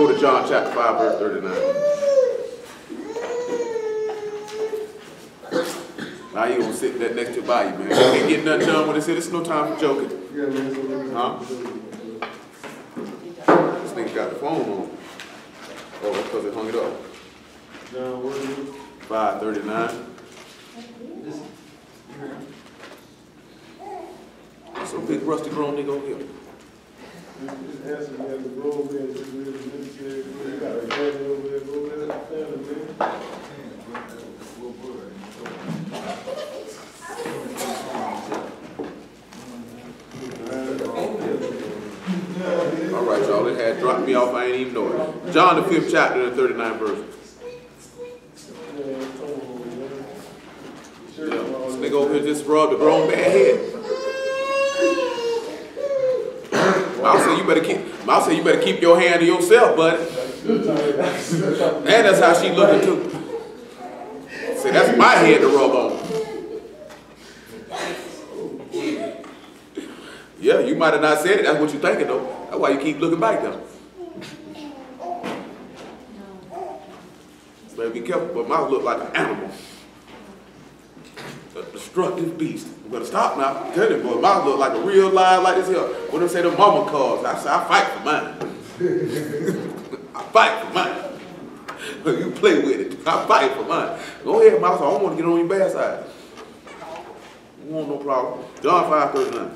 go to John chapter 5, verse 39. Now you gonna sit that next to by you, man. You can't get nothing done when they say there's no time for joking. Huh? This nigga got the phone on. Oh, that's because they hung it up. 5:39. That's a big rusty grown nigga over here. All right, y'all. It had dropped me off. I ain't even know it. John the 5th chapter, the 39th verse. Yeah, this nigga over here just rubbed a grown man head. I'll say you better keep your hand to yourself, buddy. And that's how she looking too. See, that's my head to rub on. Yeah, you might have not said it. That's what you're thinking though. That's why you keep looking back though. Better be careful, but mouth look like an animal. A destructive beast. I'm gonna stop now. I'm telling you, boy, mouth look like a real lion like this here. What do they say the mama calls? I say, I fight for mine. I fight for mine. You play with it. I fight for mine. Go ahead, mouth. I don't want to get on your bad side. You want no problem. John 5:39.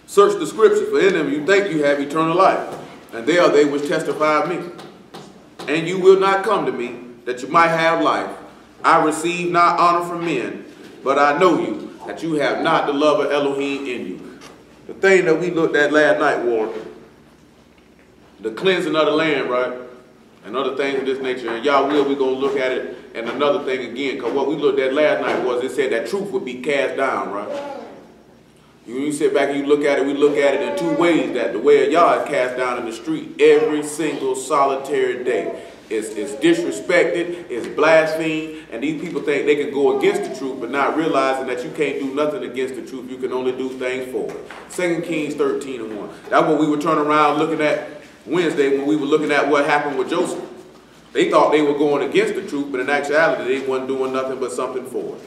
Search the scriptures, for in them you think you have eternal life, and they are they which testify of me. And you will not come to me, that you might have life. I receive not honor from men, but I know you, that you have not the love of Elohim in you. The thing that we looked at last night, Warren, the cleansing of the land, right? And other things of this nature. And y'all we're going to look at it. And another thing again, because what we looked at last night was it said that truth would be cast down, right? When you sit back and you look at it, we look at it in two ways. That the way of y'all is cast down in the street every single solitary day. It's disrespected, it's blasphemed, and these people think they can go against the truth, but not realizing that you can't do nothing against the truth. You can only do things for it. 2 Kings 13:1. That's what we were turning around looking at Wednesday when we were looking at what happened with Joseph. They thought they were going against the truth, but in actuality, they wasn't doing nothing but something for it.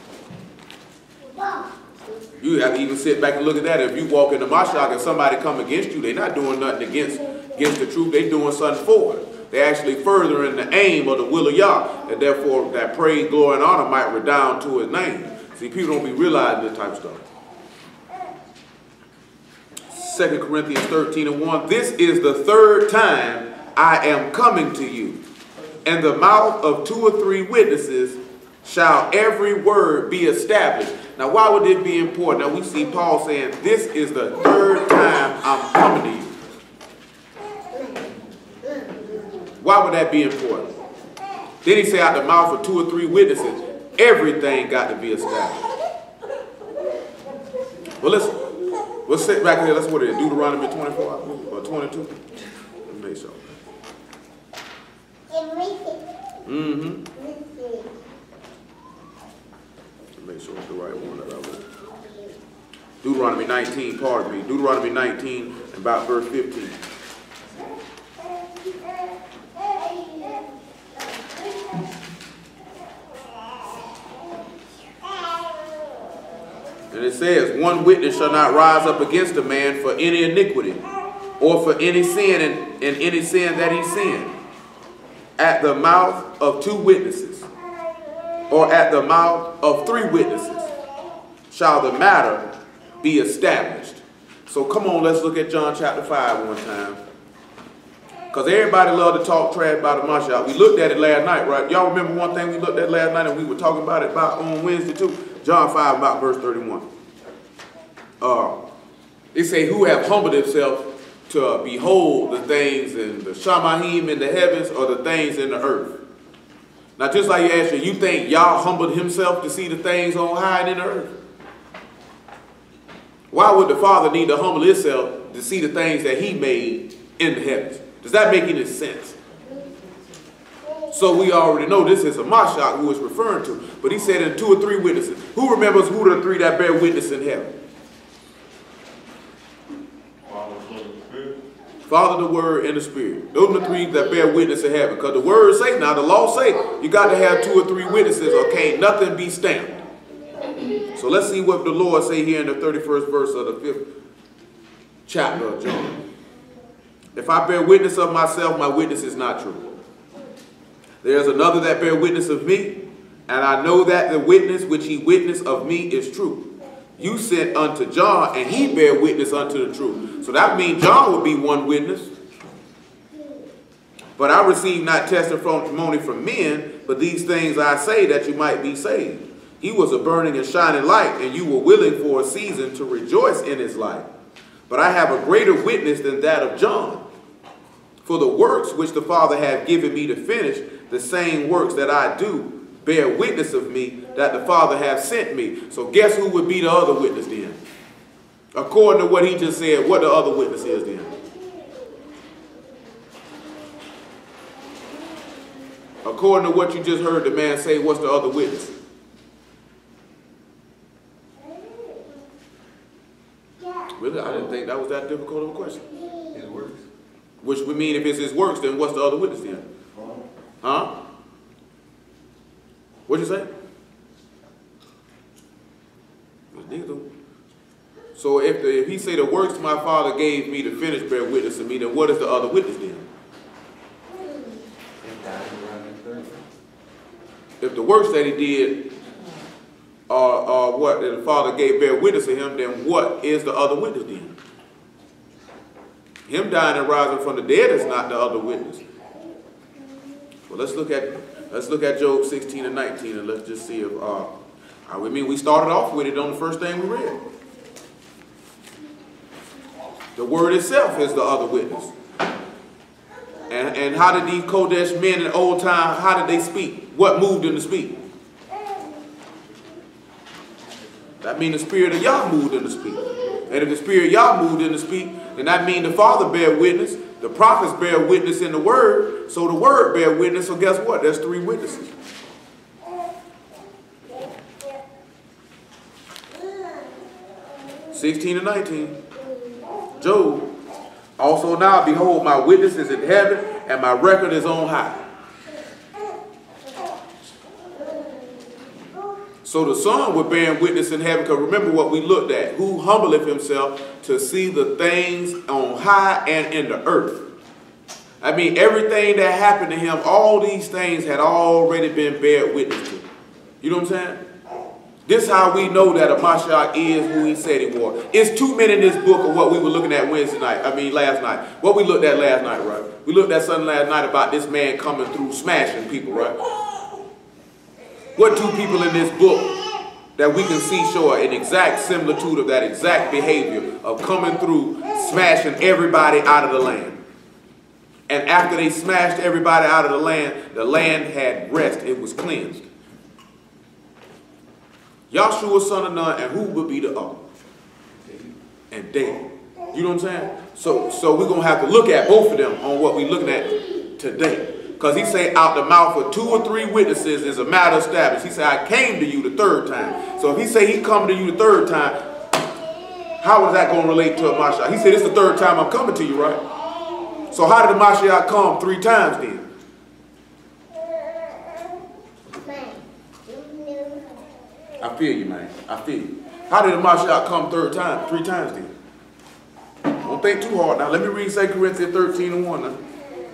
You have to even sit back and look at that. If you walk into Mashak and somebody come against you, they're not doing nothing against the truth. They're doing something for it. They're actually furthering the aim of the will of Yah, and therefore that praise, glory, and honor might redound to his name. See, people don't be realizing this type of stuff. 2 Corinthians 13:1. This is the third time I am coming to you. In the mouth of 2 or 3 witnesses shall every word be established. Now, why would it be important? Now, we see Paul saying, this is the third time I'm coming to you. Why would that be important? Then he said, out the mouth of 2 or 3 witnesses, everything got to be established. Well, let's sit back here. That's what it is. Deuteronomy 24 or 22. Let me make sure. Make sure it's the right one that I wrote. Deuteronomy 19, pardon me. Deuteronomy 19, about verse 15. And it says, one witness shall not rise up against a man for any iniquity, or for any sin in any sin that he sinned. At the mouth of 2 witnesses, or at the mouth of 3 witnesses, shall the matter be established. So come on, let's look at John chapter 5 one time. Because everybody love to talk trash about the Mashiach. We looked at it last night, right? Y'all remember one thing we looked at last night and we were talking about it on Wednesday too? John 5 about verse 31. They say, who have humbled himself to behold the things in the Shamahim in the heavens or the things in the earth. Now, just like you asked you think Yah humbled himself to see the things on high and in the earth? Why would the Father need to humble himself to see the things that he made in the heavens? Does that make any sense? So we already know this is a Mashiach who is referring to. But he said in 2 or 3 witnesses. Who remembers who are the 3 that bear witness in heaven? Father, the Word, and the Spirit. Those are the three that bear witness in heaven. Because the Word say now, the law say, you got to have 2 or 3 witnesses or can't nothing be stamped. So let's see what the Lord say here in the 31st verse of the 5th chapter of John. If I bear witness of myself, my witness is not true. There's another that bear witness of me, and I know that the witness which he witnessed of me is true. You sent unto John, and he bear witness unto the truth. So that means John would be one witness. But I receive not testimony from men, but these things I say that you might be saved. He was a burning and shining light, and you were willing for a season to rejoice in his light. But I have a greater witness than that of John. For the works which the Father hath given me to finish, the same works that I do, bear witness of me that the Father hath sent me. So guess who would be the other witness then? According to what he just said, what the other witness is then? According to what you just heard the man say, what's the other witness? Really? I didn't think that was that difficult of a question. His works. Which would mean if it's his works, then what's the other witness then? Huh? What'd you say? So if he say the works my Father gave me to finish bear witness to me, then what is the other witness then? If the works that he did are what the Father gave bear witness to him, then what is the other witness then? Him dying and rising from the dead is not the other witness. Well, let's look at Job 16 and 19, and let's just see if we started off with it on the first thing we read. The word itself is the other witness. And how did these Kodesh men in old time, how did they speak? What moved them to speak? That means the Spirit of Yah moved them to speak. And if the Spirit of Yah moved them to speak, then that means the Father bear witness, the prophets bear witness in the Word, so the Word bear witness, so guess what? There's 3 witnesses. (16 and 19). Job, also now, behold, my witness is in heaven, and my record is on high. So the Son would bear witness in heaven, because remember what we looked at. Who humbleth himself to see the things on high and in the earth. I mean, everything that happened to him, all these things had already been bear witness to. You know what I'm saying? This is how we know that a Mashiach is who he said he was. It's 2 men in this book of what we were looking at last night. What we looked at last night, right? We looked at something last night about this man coming through smashing people, right? What 2 people in this book that we can see show an exact similitude of that exact behavior of coming through, smashing everybody out of the land. And after they smashed everybody out of the land had rest. It was cleansed. Yahshua, son of Nun, and who would be the other? And David. You know what I'm saying? So we're going to have to look at both of them on what we're looking at today. Because he say out the mouth of 2 or 3 witnesses is a matter established. He said, I came to you the 3rd time. So if he say he come to you the 3rd time, how is that going to relate to a Mashiach? He said, it's the 3rd time I'm coming to you, right? So how did the Mashiach come 3 times then? I feel you, man. I feel you. How did the Mashiach come 3 times then? Don't think too hard now. Let me read 2 Corinthians 13 and 1 now.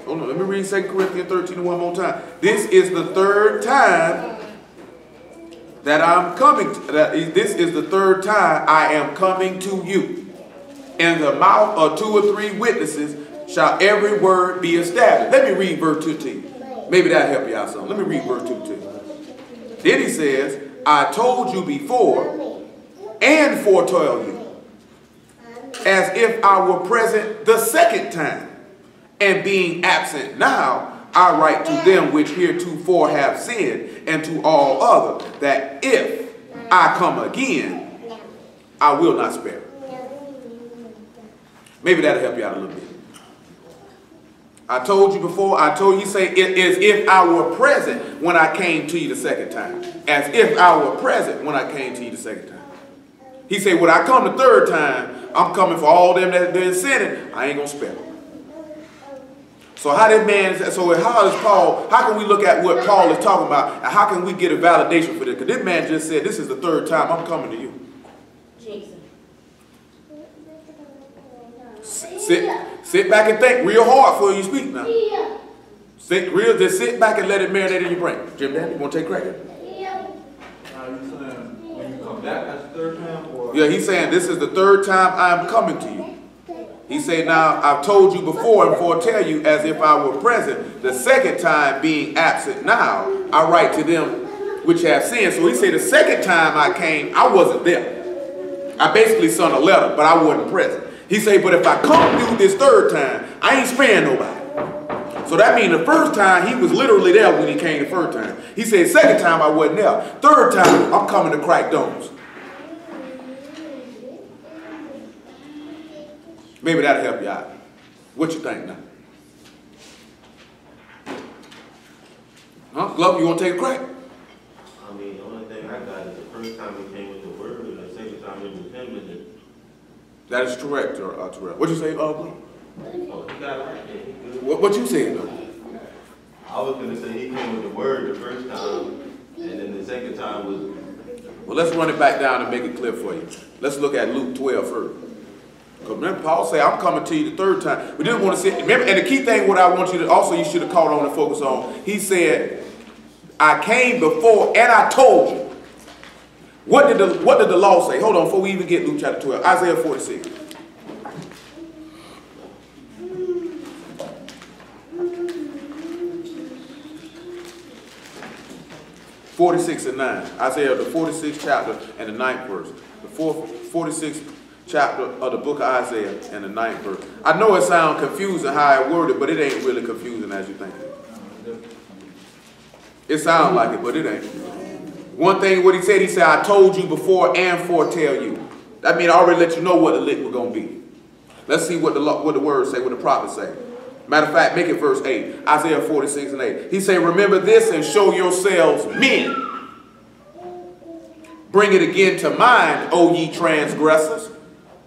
Hold on, let me read 2 Corinthians 13 and 1 more time. This is the 3rd time that I'm coming. This is the 3rd time I am coming to you. In the mouth of 2 or 3 witnesses shall every word be established. Let me read verse 2 to you. Maybe that'll help you out some. Let me read verse 2 to you. Then he says, I told you before and foretell you, as if I were present the 2nd time. And being absent now, I write to them which heretofore have sinned, and to all other, that if I come again, I will not spare. Maybe that'll help you out a little bit. I told you before, he say, it is if I were present when I came to you the 2nd time. As if I were present when I came to you the 2nd time. He said, when I come the 3rd time, I'm coming for all them that have been sinning. I ain't going to spare them. So how is Paul, how can we look at what Paul is talking about, and how can we get a validation for this? Because this man just said, this is the third time I'm coming to you. Jesus. Sit back and think real hard before you speak now. Just sit back and let it marinate in your brain. Jim Daddy, you want to take credit? Now you saying when you come back, that's the third time? Or? Yeah, he's saying this is the third time I'm coming to you. He said, now I've told you before and foretell you as if I were present. The second time being absent now, I write to them which have sinned. So he said the second time I came, I wasn't there. I basically sent a letter, but I wasn't present. He said, but if I come through this third time, I ain't sparing nobody. So that means the first time, he was literally there when he came the first time. He said, second time, I wasn't there. Third time, I'm coming to crack domes. Maybe that'll help you out. What you think now? Huh? Glove, you want to take a crack? I mean, the only thing I got is the first time he came with the word, and the second time it was him. That is correct, Terrell. What you say, Glove? Oh, he got it right there. He good. What you saying, though? I was going to say he came with the word the first time, and then the second time was... Well, let's run it back down and make it clear for you. Let's look at Luke 12 first. Because remember, Paul said, I'm coming to you the third time. We didn't want to say, remember, and the key thing, what I want you to, also you should have caught on and focus on, he said, I came before and I told you. What did the law say? Hold on, before we even get Luke chapter 12. Isaiah 46. and 9. Isaiah, the 46th chapter and the 9th verse. The 46th chapter of the book of Isaiah and the 9th verse. I know it sounds confusing how I worded, but it ain't really confusing as you think it. It sounds like it, but it ain't. One thing, what he said, I told you before and foretell you. That means I already let you know what the lick was going to be. Let's see what the words say, what the prophets say. Matter of fact, make it verse 8. Isaiah 46 and 8. He said, remember this and show yourselves men. Bring it again to mind, O ye transgressors.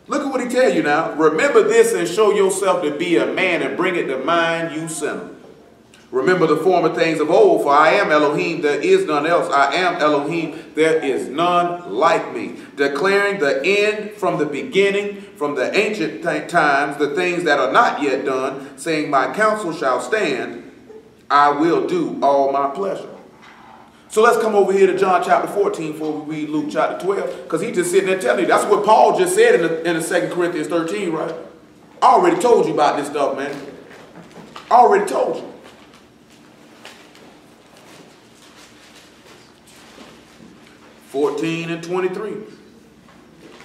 Look at what he tell you now. Remember this and show yourself to be a man and bring it to mind, you sinner. Remember the former things of old, for I am Elohim, there is none else. I am Elohim, there is none like me. Declaring the end from the beginning, from the ancient times, the things that are not yet done, saying my counsel shall stand, I will do all my pleasure. So let's come over here to John chapter 14 before we read Luke chapter 12, because he's just sitting there telling you. That's what Paul just said in the 2 Corinthians 13, right? I already told you about this stuff, man. I already told you. (14 and 23) of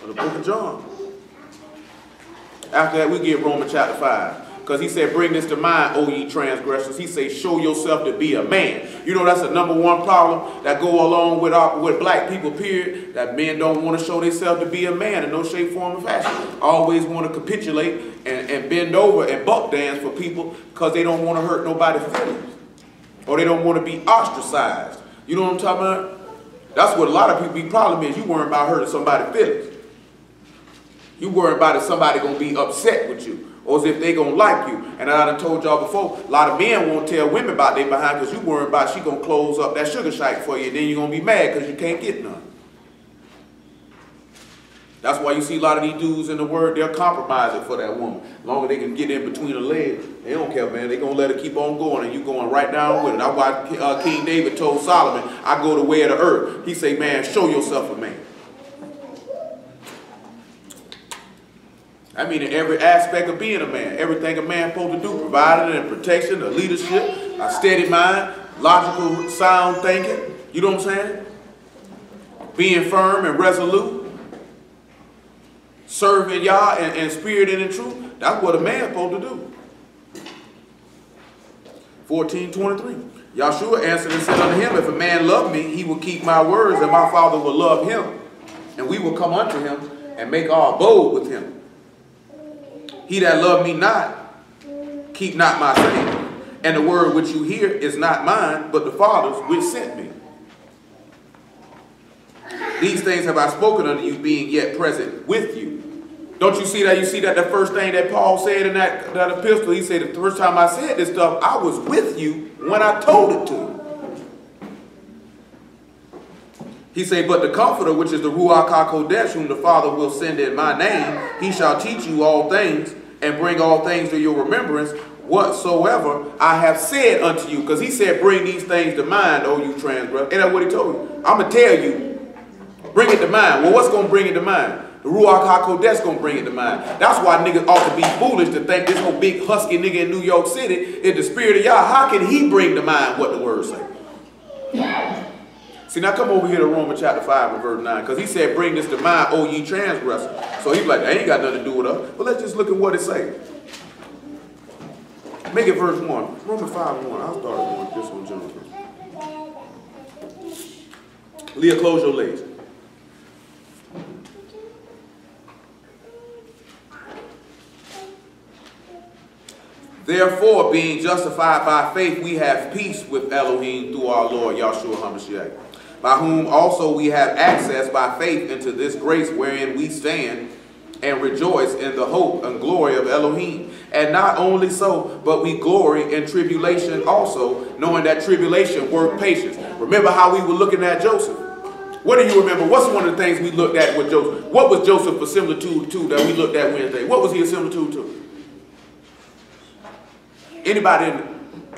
the book of John. After that, we get Romans chapter 5. Because he said, bring this to mind, O ye transgressors. He said, show yourself to be a man. You know, that's the #1 problem that go along with black people, period. That men don't want to show themselves to be a man in no shape, form, or fashion. Always want to capitulate and bend over and buck dance for people because they don't want to hurt nobody's feelings. Or they don't want to be ostracized. You know what I'm talking about? That's what a lot of people's problem is. You worry about hurting somebody's feelings. You worry about if somebody going to be upset with you. Or as if they going to like you. And I done told y'all before, a lot of men won't tell women about their behind because you worry about she going to close up that sugar shack for you. And then you're going to be mad because you can't get none. That's why you see a lot of these dudes in the word, they'll compromise it for that woman. As long as they can get in between her legs, they don't care, man. They're going to let her keep on going and you going right down with it. That's why King David told Solomon, I go the way of the earth. He say, man, show yourself a man. I mean, in every aspect of being a man, everything a man supposed to do, providing and protection, a leadership, a steady mind, logical, sound thinking. You know what I'm saying? Being firm and resolute. Serving Yah in spirit and in truth. That's what a man supposed to do. 14:23. Yahshua answered and said unto him, if a man love me, he will keep my words, and my Father will love him. And we will come unto him and make our abode with him. He that love me not, keep not my saying. And the word which you hear is not mine, but the Father's which sent me. These things have I spoken unto you, being yet present with you. Don't you see that? You see that the first thing that Paul said in that epistle, he said, the first time I said this stuff, I was with you when I told it to you. He said, but the Comforter, which is the Ruach HaKodesh, whom the Father will send in my name, he shall teach you all things and bring all things to your remembrance, whatsoever I have said unto you. Because he said, bring these things to mind, O you transgressors. And that's what he told you. I'm going to tell you, bring it to mind. Well, what's going to bring it to mind? The Ruach HaKodesh going to bring it to mind. That's why niggas ought to be foolish to think this whole big husky nigga in New York City is the spirit of Yah. How can he bring to mind what the word say? See, now come over here to Romans chapter 5 and verse 9. Because he said, bring this to mind, O ye transgressors. So he's like, that ain't got nothing to do with us. But let's just look at what it says. Make it verse 1. Romans 5:1. I'll start at 1. This one, Jonathan. Leah, close your legs. Therefore, being justified by faith, we have peace with Elohim through our Lord Yahshua HaMashiach, by whom also we have access by faith into this grace wherein we stand and rejoice in the hope and glory of Elohim. And not only so, but we glory in tribulation also, knowing that tribulation work patience. Remember how we were looking at Joseph? What do you remember? What's one of the things we looked at with Joseph? What was Joseph a similitude to that we looked at Wednesday? What was he a similitude to? Anybody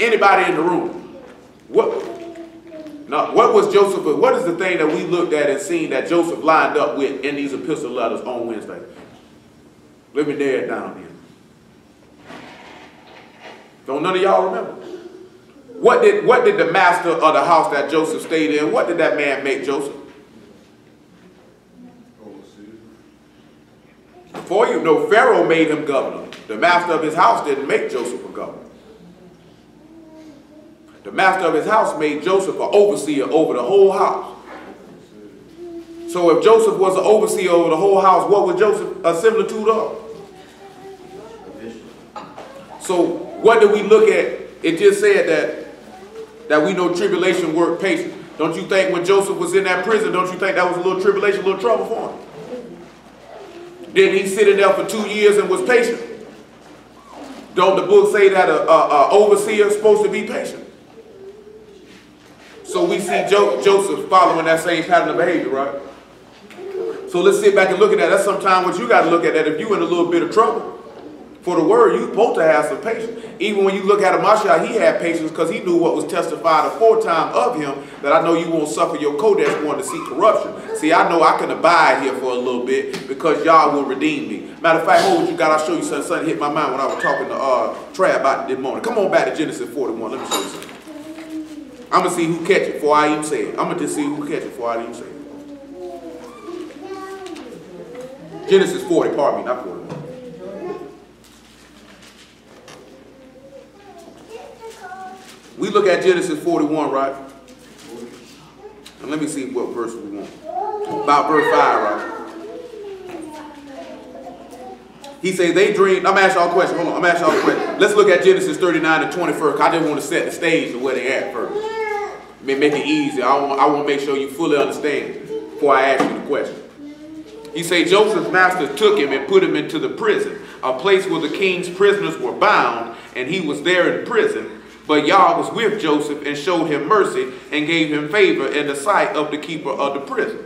in the room? What was Joseph? What is the thing that we looked at and seen that Joseph lined up with in these epistle letters on Wednesday? Let me narrow it down here. Don't none of y'all remember? What did the master of the house that Joseph stayed in, what did that man make Joseph? Before you know, Pharaoh made him governor. The master of his house didn't make Joseph a governor. The master of his house made Joseph an overseer over the whole house. So if Joseph was an overseer over the whole house, what was Joseph a similitude of? So what did we look at? It just said that we know tribulation work patience. Don't you think when Joseph was in that prison, don't you think that was a little tribulation, a little trouble for him? Didn't he sit in there for 2 years and was patient? Don't the book say that an overseer is supposed to be patient? So we see Joseph following that same pattern of behavior, right? So let's sit back and look at that. That's sometimes what you got to look at, that if you're in a little bit of trouble for the word, you're supposed to have some patience. Even when you look at Mashiach, he had patience because he knew what was testified aforetime of him, that I know you won't suffer your Kodesh one to see corruption. See, I know I can abide here for a little bit because Yah will redeem me. Matter of fact, hold what you got. I'll show you something. Something hit my mind when I was talking to Trey about it this morning. Come on back to Genesis 41. Let me show you something. I'm going to see who catch it before I even say it. I'm going to just see who catch it before I even say it. Genesis 40, pardon me, not 41. We look at Genesis 41, right? And let me see what verse we want. About verse 5, right? He says they dreamed. I'm going to ask y'all a question. Hold on. I'm going to ask y'all a question. Let's look at Genesis 39 and 21st. I just want to set the stage of where they at first. Make it easy. I want to make sure you fully understand before I ask you the question. He said Joseph's master took him and put him into the prison, a place where the king's prisoners were bound, and he was there in prison. But Yah was with Joseph and showed him mercy and gave him favor in the sight of the keeper of the prison.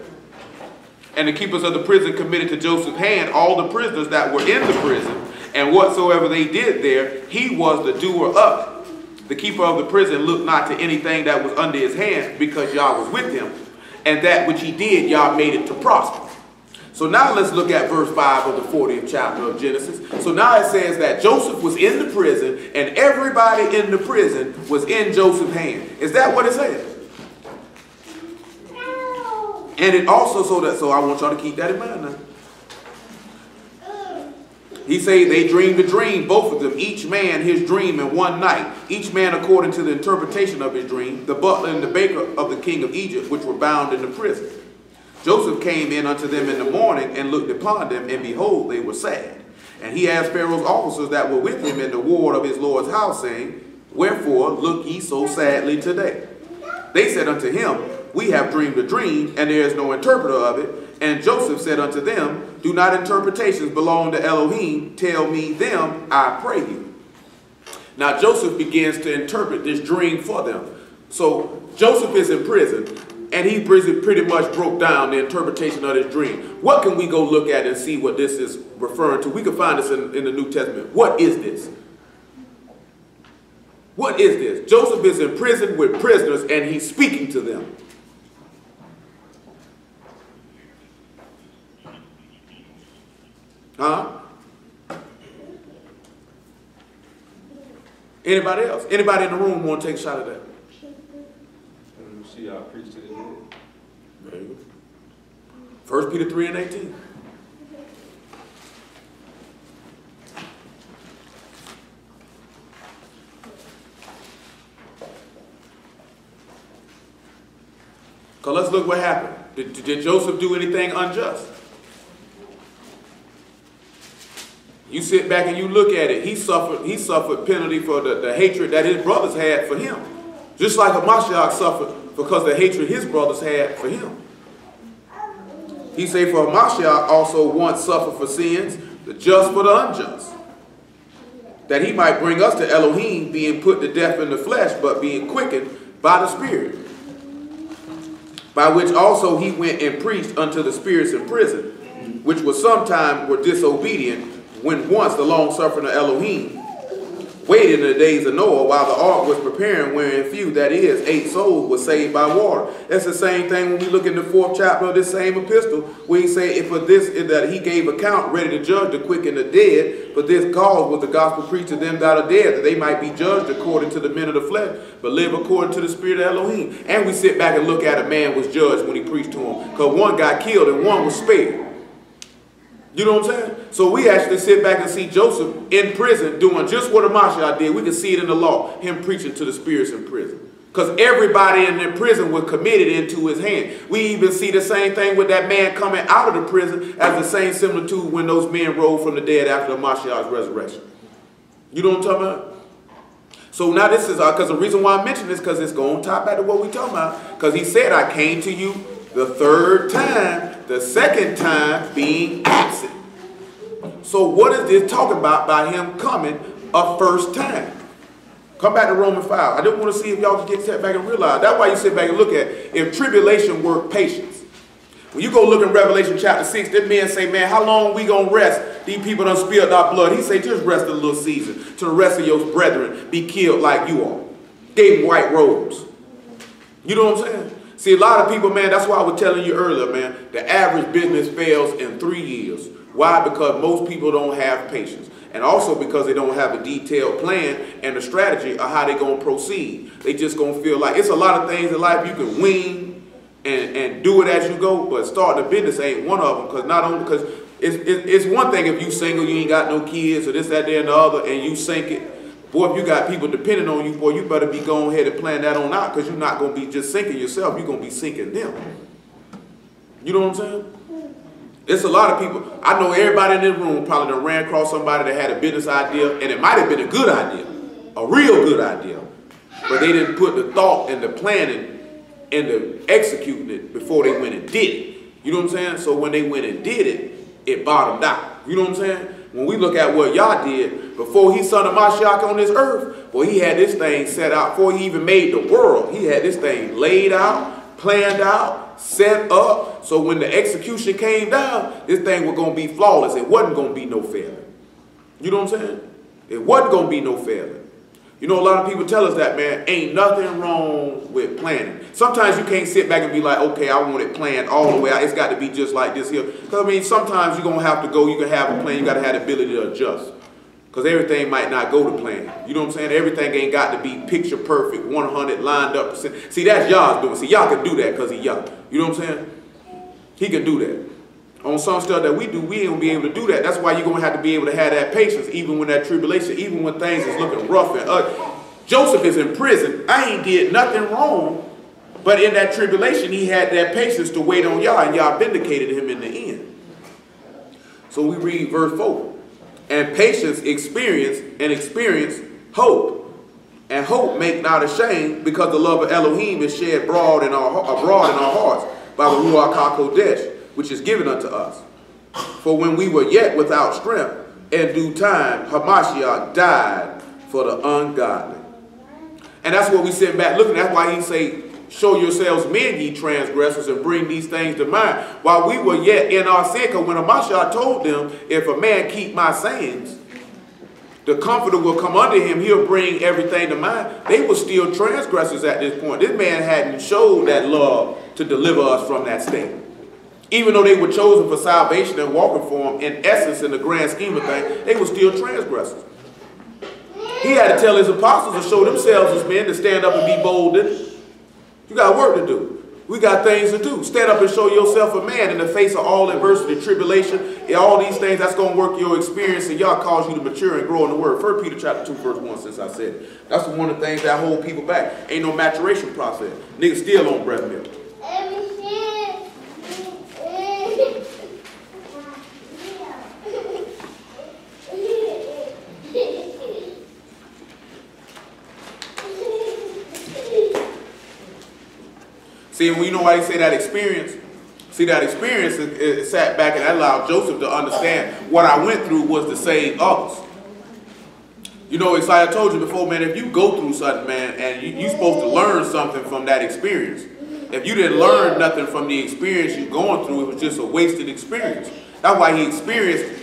And the keepers of the prison committed to Joseph's hand all the prisoners that were in the prison, and whatsoever they did there, he was the doer of it. The keeper of the prison looked not to anything that was under his hand, because Yah was with him, and that which he did, Yah made it to prosper. So now let's look at verse 5 of the 40th chapter of Genesis. So now it says that Joseph was in the prison, and everybody in the prison was in Joseph's hand. Is that what it says? And it also, so I want y'all to keep that in mind now. He said they dreamed a dream, both of them, each man his dream in one night, each man according to the interpretation of his dream, the butler and the baker of the king of Egypt, which were bound in the prison. Joseph came in unto them in the morning and looked upon them, and behold, they were sad. And he asked Pharaoh's officers that were with him in the ward of his Lord's house, saying, Wherefore look ye so sadly today? They said unto him, We have dreamed a dream, and there is no interpreter of it. And Joseph said unto them, do not interpretations belong to Elohim? Tell me them, I pray you. Now Joseph begins to interpret this dream for them. So Joseph is in prison, and he pretty much broke down the interpretation of this dream. What can we go look at and see what this is referring to? We can find this in the New Testament. What is this? What is this? Joseph is in prison with prisoners, and he's speaking to them. Huh? Anybody else? Anybody in the room want to take a shot at that? See, I preach to the dead. There you go. 1 Peter 3 and 18. So let's look what happened. Did Joseph do anything unjust? You sit back and you look at it. He suffered penalty for the hatred that his brothers had for him. Just like Hamashiach suffered because the hatred his brothers had for him. He said, for Hamashiach also once suffered for sins, the just for the unjust, that he might bring us to Elohim, being put to death in the flesh, but being quickened by the Spirit, by which also he went and preached unto the spirits in prison, which was sometime were disobedient, when once the long-suffering of Elohim waited in the days of Noah while the ark was preparing, wherein few, that is, 8 souls, were saved by water. That's the same thing when we look in the 4th chapter of this same epistle, where he say, if for this is that he gave account, ready to judge the quick and the dead, for this cause was the gospel preached to them that are dead, that they might be judged according to the men of the flesh, but live according to the spirit of Elohim. And we sit back and look at a man was judged when he preached to him, because one got killed and one was spared. You know what I'm saying? So we actually sit back and see Joseph in prison doing just what Hamashiach did. We can see it in the law, him preaching to the spirits in prison. Because everybody in the prison was committed into his hand. We even see the same thing with that man coming out of the prison as the same similitude when those men rose from the dead after Hamashiach's resurrection. You know what I'm talking about? So now this is, because the reason why I mention this, because it's going to tie back to what we're talking about. Because he said, I came to you the 3rd time, the 2nd time being absent. So what is this talking about by him coming a 1st time? Come back to Romans 5. I just want to see if y'all can get set back and realize. That's why you sit back and look at if tribulation work patience. When you go look in Revelation chapter 6, that men say, man, how long we going to rest? These people done spilled our blood. He say, just rest a little season till the rest of your brethren be killed like you are. Gave them white robes. You know what I'm saying? See, a lot of people, man, that's why I was telling you earlier, man, the average business fails in 3 years. Why? Because most people don't have patience. And also because they don't have a detailed plan and a strategy of how they're going to proceed. They just going to feel like it's a lot of things in life you can wing and do it as you go, but starting a business ain't one of them. Because not only because it's one thing if you single, you ain't got no kids or this, that, there, and the other, and you sink it. Boy, if you got people depending on you, boy, you better be going ahead and plan that on out, because you're not going to be just sinking yourself. You're going to be sinking them. You know what I'm saying? It's a lot of people. I know everybody in this room probably done ran across somebody that had a business idea, and it might have been a good idea, a real good idea, but they didn't put the thought and the planning and the executing it before they went and did it. You know what I'm saying? So when they went and did it, it bottomed out. You know what I'm saying? When we look at what Yah did, before he sent Hamashiach on this earth, boy, he had this thing set out. Before he even made the world, he had this thing laid out, planned out, set up. So when the execution came down, this thing was going to be flawless. It wasn't going to be no failure. You know what I'm saying? It wasn't going to be no failure. You know, a lot of people tell us that, man, ain't nothing wrong with planning. Sometimes you can't sit back and be like, okay, I want it planned all the way out. It's got to be just like this here. Because, I mean, sometimes you're going to have to go. You can have a plan. You got to have the ability to adjust. Because everything might not go to plan. You know what I'm saying? Everything ain't got to be picture perfect, 100 lined up. See, that's Yah's doing. See, Yah can do that because he Yah. You know what I'm saying? He can do that. On some stuff that we do, we ain't going to be able to do that. That's why you're going to have to be able to have that patience, even when that tribulation, even when things is looking rough and ugly. Joseph is in prison. I ain't did nothing wrong. But in that tribulation, he had that patience to wait on Yah, and Yah vindicated him in the end. So we read verse 4. And patience experience, and experience hope. And hope make not ashamed, because the love of Elohim is shed abroad in our hearts by the Ruach HaKodesh. which is given unto us. For when we were yet without strength, in due time, Hamashiach died for the ungodly. And that's what we sit back looking. That's why he say, show yourselves men, ye transgressors, and bring these things to mind. While we were yet in our sin, because when Hamashiach told them, if a man keep my sayings, the Comforter will come unto him, he'll bring everything to mind. They were still transgressors at this point. This man hadn't showed that love to deliver us from that state. Even though they were chosen for salvation and walking for him, in essence, in the grand scheme of things, they were still transgressors. He had to tell his apostles to show themselves as men, to stand up and be bold. You got work to do. We got things to do. Stand up and show yourself a man in the face of all adversity, tribulation, and all these things. That's going to work your experience, and y'all cause you to mature and grow in the word. 1 Peter chapter 2, verse 1, since I said it. That's one of the things that hold people back. Ain't no maturation process. Niggas still on breast milk. See, you know why he say that experience? See, that experience, it sat back and allowed Joseph to understand what I went through was to save others. You know, it's like I told you before, man, if you go through something, man, and you're supposed to learn something from that experience. If you didn't learn nothing from the experience you're going through, it was just a wasted experience. That's why he experienced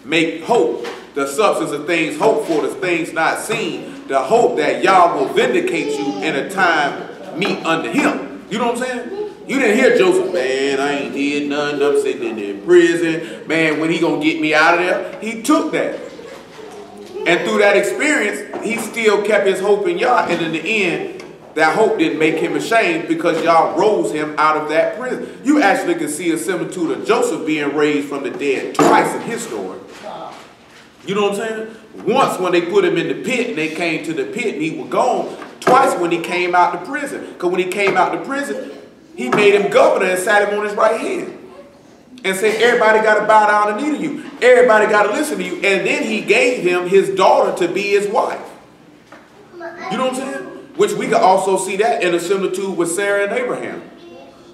make hope, the substance of things hoped for, the things not seen, the hope that Yah will vindicate you in a time meet unto him. You know what I'm saying? You didn't hear Joseph, man, I ain't did nothing, I'm sitting in prison. Man, when he gonna get me out of there? He took that. And through that experience, he still kept his hope in Yah. And in the end, that hope didn't make him ashamed because Yah rose him out of that prison. You actually can see a similitude of Joseph being raised from the dead twice in his story. You know what I'm saying? Once when they put him in the pit and they came to the pit and he was gone. Twice when he came out to prison. Because when he came out to prison, he made him governor and sat him on his right hand. And said, everybody got to bow down and knee to you. Everybody got to listen to you. And then he gave him his daughter to be his wife. You know what I'm saying? Which we can also see that in a similitude with Sarah and Abraham.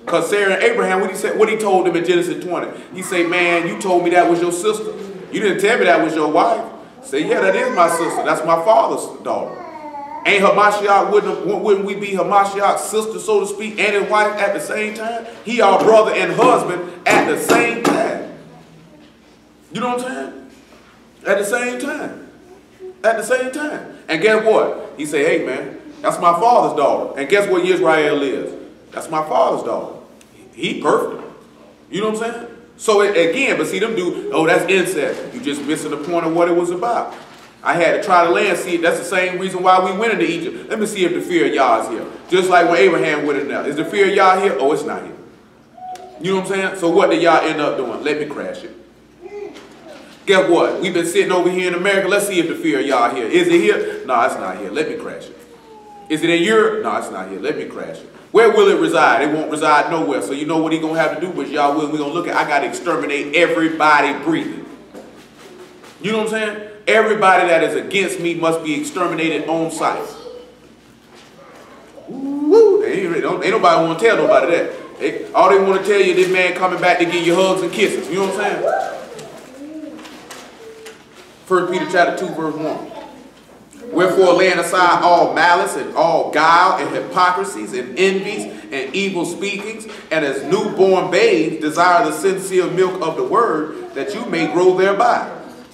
Because Sarah and Abraham, what he told them in Genesis 20, he said, man, you told me that was your sister. You didn't tell me that was your wife. Say, yeah, that is my sister. That's my father's daughter. Ain't Hamashiach, wouldn't we be Hamashiach's sister, so to speak, and his wife at the same time? He our brother and husband at the same time. You know what I'm saying? At the same time. At the same time. And guess what? He say, hey man, that's my father's daughter. And guess what Israel is? That's my father's daughter. He perfect. You know what I'm saying? So again, but see them do, oh, that's incest. You just missing the point of what it was about. I had to try to land, see, that's the same reason why we went into Egypt. Let me see if the fear of Yah is here. Just like when Abraham went in there. Is the fear of Yah here? Oh, it's not here. You know what I'm saying? So what did Yah end up doing? Let me crash it. Guess what? We've been sitting over here in America. Let's see if the fear of Yah here. Is it here? No, it's not here. Let me crash it. Is it in Europe? No, it's not here. Let me crash it. Where will it reside? It won't reside nowhere. So you know what he's going to have to do with Yah will. We're going to look at, I got to exterminate everybody breathing. You know what I'm saying? Everybody that is against me must be exterminated on sight. Woo! Ain't nobody want to tell nobody that. All they want to tell you is this man coming back to give you hugs and kisses. You know what I'm saying? 1 Peter chapter 2, verse 1. Wherefore, laying aside all malice and all guile and hypocrisies and envies and evil speakings, and as newborn babes desire the sincere milk of the word, that you may grow thereby.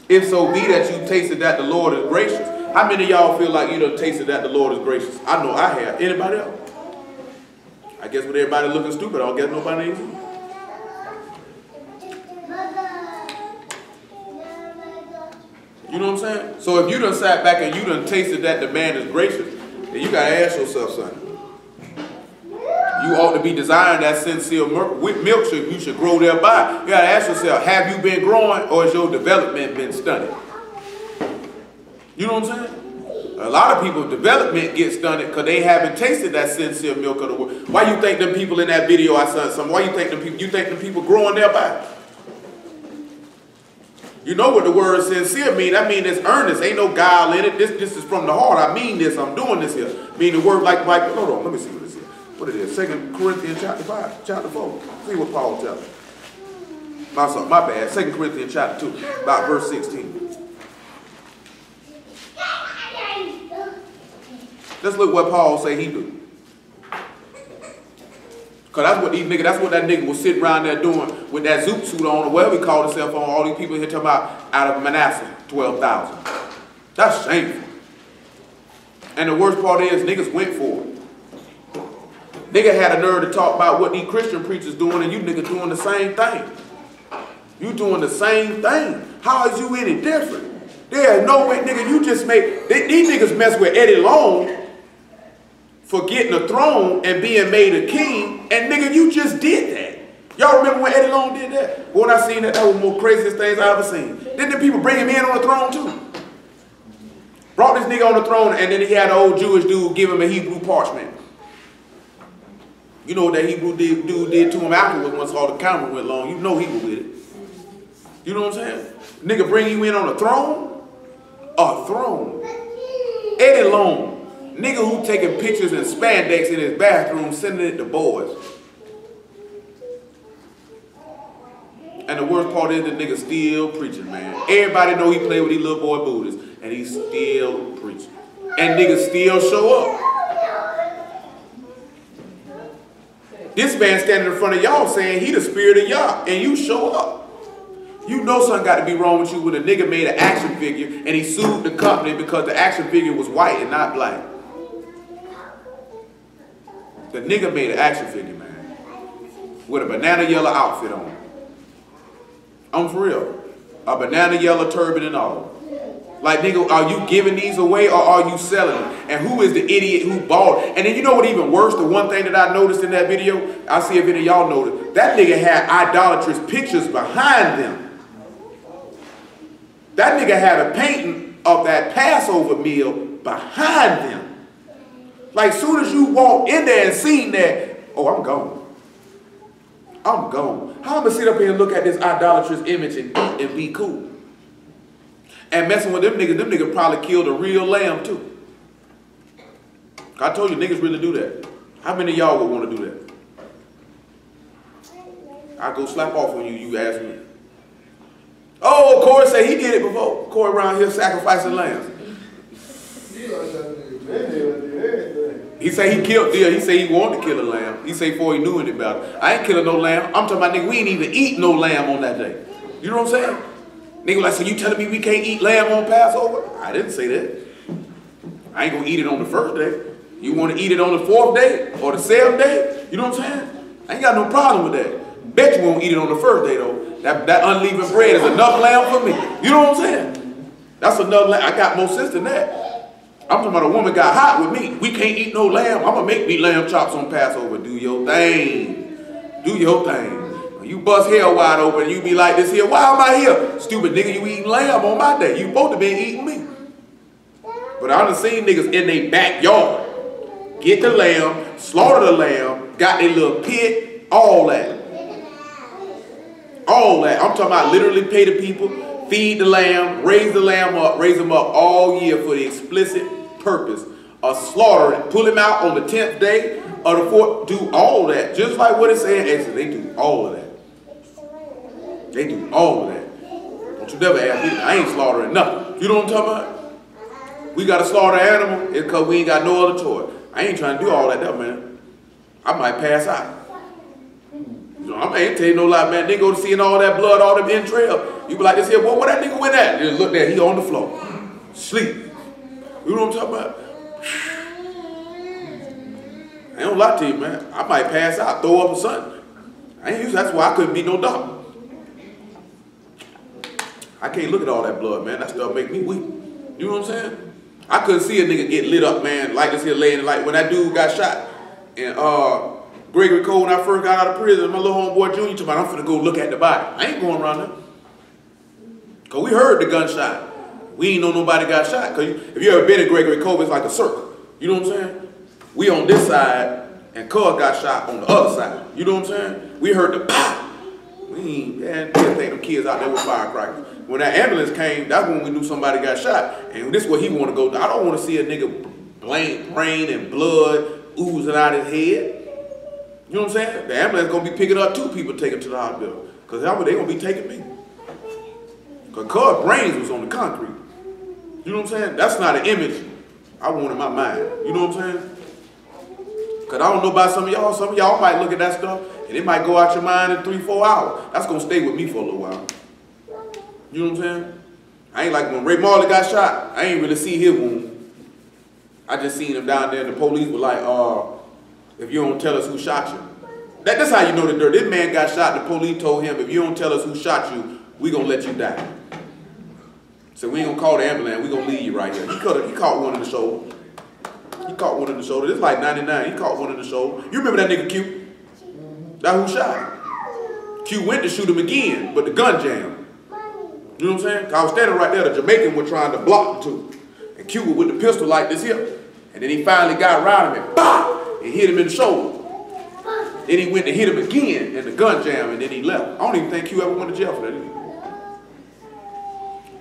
If so be that you tasted that the Lord is gracious. How many of y'all feel like you done tasted that the Lord is gracious? I know I have. Anybody else? I guess with everybody looking stupid, I don't guess nobody is. You know what I'm saying? So if you done sat back and you done tasted that the man is gracious, then you got to ask yourself something. You ought to be desiring that sincere milk, so you should grow thereby. You got to ask yourself, have you been growing or has your development been stunted? You know what I'm saying? A lot of people's development gets stunted because they haven't tasted that sincere milk of the word. Why you think them people in that video I saw some? Why you think them people growing thereby? You know what the word sincere mean? I mean it's earnest. Ain't no guile in it. This is from the heart. I mean this. I'm doing this here. I mean the word like hold on. Let me see what it is. What it is? 2 Corinthians chapter 5, chapter 4. See what Paul tells us. My bad. 2 Corinthians chapter 2, about verse 16. Let's look what Paul say he do. Because that's what that's what that nigga was sitting around there doing with that zoot suit on, or whatever he called himself on. All these people here talking about out of Manasseh, 12,000. That's shameful. And the worst part is, niggas went for it. Nigga had a nerve to talk about what these Christian preachers doing, and you niggas doing the same thing. You doing the same thing. How is you any different? There's no way, nigga, you just made, these niggas mess with Eddie Long for getting a throne and being made a king, and nigga, you just did that. Y'all remember when Eddie Long did that? When I seen that, that was one of the craziest things I ever seen. Didn't the people bring him in on the throne too? Brought this nigga on the throne, and then he had an old Jewish dude give him a Hebrew parchment. You know what that Hebrew dude did to him afterwards once all the camera went long. You know he was with it. You know what I'm saying? Nigga bring you in on a throne? A throne. Eddie Long. Nigga who taking pictures in spandex in his bathroom, sending it to boys. And the worst part is the nigga still preaching, man. Everybody know he play with these little boy booties, and he's still preaching. And niggas still show up. This man standing in front of y'all saying he the spirit of y'all, and you show up. You know something got to be wrong with you when a nigga made an action figure and he sued the company because the action figure was white and not black. The nigga made an action figure, man, with a banana yellow outfit on. I'm for real. A banana yellow turban and all. Like, nigga, are you giving these away or are you selling them? And who is the idiot who bought it? And then you know what even worse, the one thing that I noticed in that video, I see if any of y'all noticed, that nigga had idolatrous pictures behind them. That nigga had a painting of that Passover meal behind them. Like, soon as you walk in there and seen that, oh, I'm gone. I'm gone. How am I gonna sit up here and look at this idolatrous image and eat and be cool? And messing with them niggas probably killed a real lamb too. I told you niggas really do that. How many of y'all would want to do that? I go slap off on you, you ask me. Oh, Corey said he did it before. Corey around here sacrificing lambs. He said he killed, yeah, he said he wanted to kill a lamb. He said before he knew anything about it. I ain't killing no lamb. I'm talking about nigga, we ain't even eat no lamb on that day. You know what I'm saying? Nigga like, so you telling me we can't eat lamb on Passover? I didn't say that. I ain't gonna eat it on the first day. You wanna eat it on the 4th day or the 7th day? You know what I'm saying? I ain't got no problem with that. Bet you won't eat it on the first day though. That unleavened bread is enough lamb for me. You know what I'm saying? That's enough lamb. I got more sense than that. I'm talking about a woman got hot with me. We can't eat no lamb. I'm gonna make me lamb chops on Passover. Do your thing. Do your thing. You bust hell wide open and you be like this here. Why am I here? Stupid nigga, you eating lamb on my day. You supposed to be eating me. But I done seen niggas in their backyard get the lamb, slaughter the lamb, got their little pit, all that. All that. I'm talking about literally pay the people, feed the lamb, raise the lamb up, raise them up all year for the explicit purpose of slaughtering, pull him out on the 10th day or the 4th, do all that. Just like what it's saying, Exodus, they do all of that. They do all of that. Don't you never ask me, I ain't slaughtering nothing. You know what I'm talking about? We got to slaughter an animal, it's because we ain't got no other choice. I ain't trying to do all that, man. I might pass out. You know, I ain't tell you no lie, man. They go to seeing all that blood, all them entrails. You be like this here, boy, where that nigga went at? And look there, he on the floor. Sleep. You know what I'm talking about? I ain't gonna lie to you, man. I might pass out, throw up or something. I ain't used, that's why I couldn't be no doctor. I can't look at all that blood, man. That stuff make me weak. You know what I'm saying? I couldn't see a nigga get lit up, man, like this here laying, like when that dude got shot. And Gregory Cole, when I first got out of prison, my little homeboy Junior told me, I'm finna go look at the body. I ain't going around there. Because we heard the gunshot. We ain't know nobody got shot. Because if you ever been at Gregory Cove, it's like a circle. You know what I'm saying? We on this side, and Cuz got shot on the other side. You know what I'm saying? We heard the pop. We ain't, man, they think them kids out there with firecrackers. When that ambulance came, that's when we knew somebody got shot. And this is what he want to go. I don't want to see a nigga brain and blood oozing out his head. You know what I'm saying? The ambulance going to be picking up 2 people to take him to the hospital. Because they going to be taking me. Because Cub's brains was on the concrete. You know what I'm saying? That's not an image I want in my mind. You know what I'm saying? Because I don't know about some of y'all. Some of y'all might look at that stuff and it might go out your mind in 3-4 hours. That's going to stay with me for a little while. You know what I'm saying? I ain't like when Ray Marley got shot. I ain't really see his wound. I just seen him down there and the police were like, if you don't tell us who shot you. That's how you know the dirt. This man got shot and the police told him, if you don't tell us who shot you, we going to let you die. So we ain't going to call the ambulance. We going to leave you right here. He caught one in the shoulder. He caught one in the shoulder. This is like 99. He caught one in the shoulder. You remember that nigga Q? That who shot him. Q went to shoot him again, but the gun jammed. You know what I'm saying? I was standing right there. The Jamaican was trying to block the two. And Q was with the pistol like this here. And then he finally got around him and bah! And hit him in the shoulder. Then he went to hit him again and the gun jammed and then he left. I don't even think Q ever went to jail for that, did he?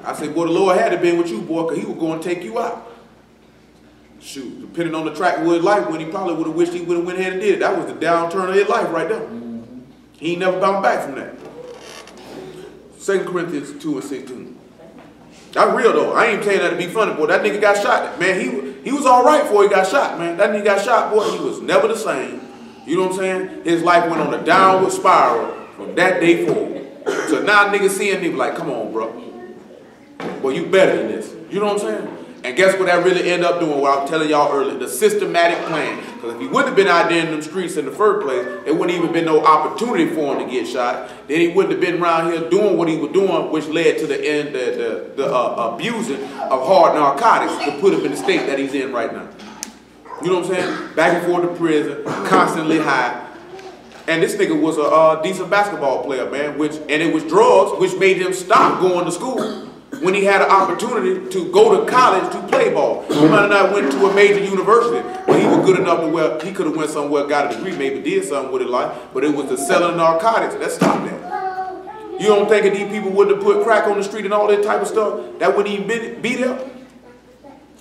I said, boy, the Lord had to been with you, boy, because he was going to take you out. Shoot, depending on the track of his life, when he probably would have wished he would have went ahead and did it. That was the downturn of his life right there. He ain't never bounced back from that. 2 Corinthians 2:16. That's real though. I ain't saying that to be funny, boy. That nigga got shot. Man, he was all right before he got shot, man. That nigga got shot, boy. He was never the same. You know what I'm saying? His life went on a downward spiral from that day forward. So now niggas seeing me like, come on, bro. Boy, you better than this. You know what I'm saying? And guess what that really ended up doing, what I was telling y'all earlier? The systematic plan. Because if he wouldn't have been out there in them streets in the first place, there wouldn't even been no opportunity for him to get shot. Then he wouldn't have been around here doing what he was doing, which led to the end, the abusing of hard narcotics to put him in the state that he's in right now. You know what I'm saying? Back and forth to prison, constantly high. And this nigga was a decent basketball player, man, and it was drugs, which made him stop going to school when he had an opportunity to go to college to play ball. He might have not went to a major university, but he was good enough to where he could have went somewhere, got a degree, maybe did something with his life, but it was the selling of narcotics that stopped that. You don't think if these people wouldn't have put crack on the street and all that type of stuff, that wouldn't even be there?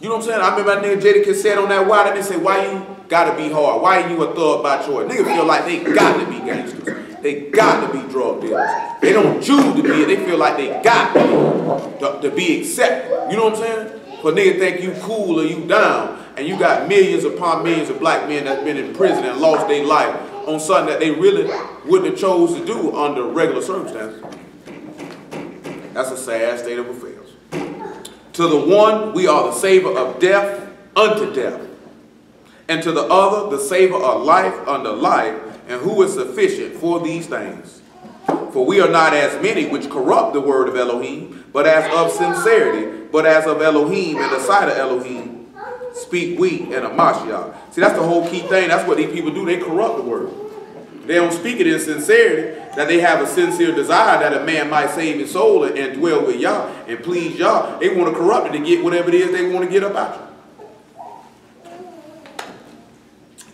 You know what I'm saying? I remember that nigga Jadakiss said on that why, and they say, why you gotta be hard? Why you a thug by choice? Niggas feel like they got to be gangsters. They got to be drug dealers. They don't choose to be it. They feel like they got to be accepted. You know what I'm saying? For niggas think you cool or you down, and you got millions upon millions of black men that's been in prison and lost their life on something that they really wouldn't have chose to do under regular circumstances. That's a sad state of affairs. To the one, we are the savor of death unto death. And to the other, the savor of life unto life, and who is sufficient for these things. For we are not as many which corrupt the word of Elohim, but as of sincerity, but as of Elohim and the sight of Elohim, speak we in a Mashiach. See, that's the whole key thing. That's what these people do. They corrupt the word. They don't speak it in sincerity, that they have a sincere desire that a man might save his soul and dwell with Yah and please Yah. They want to corrupt it to get whatever it is they want to get about you.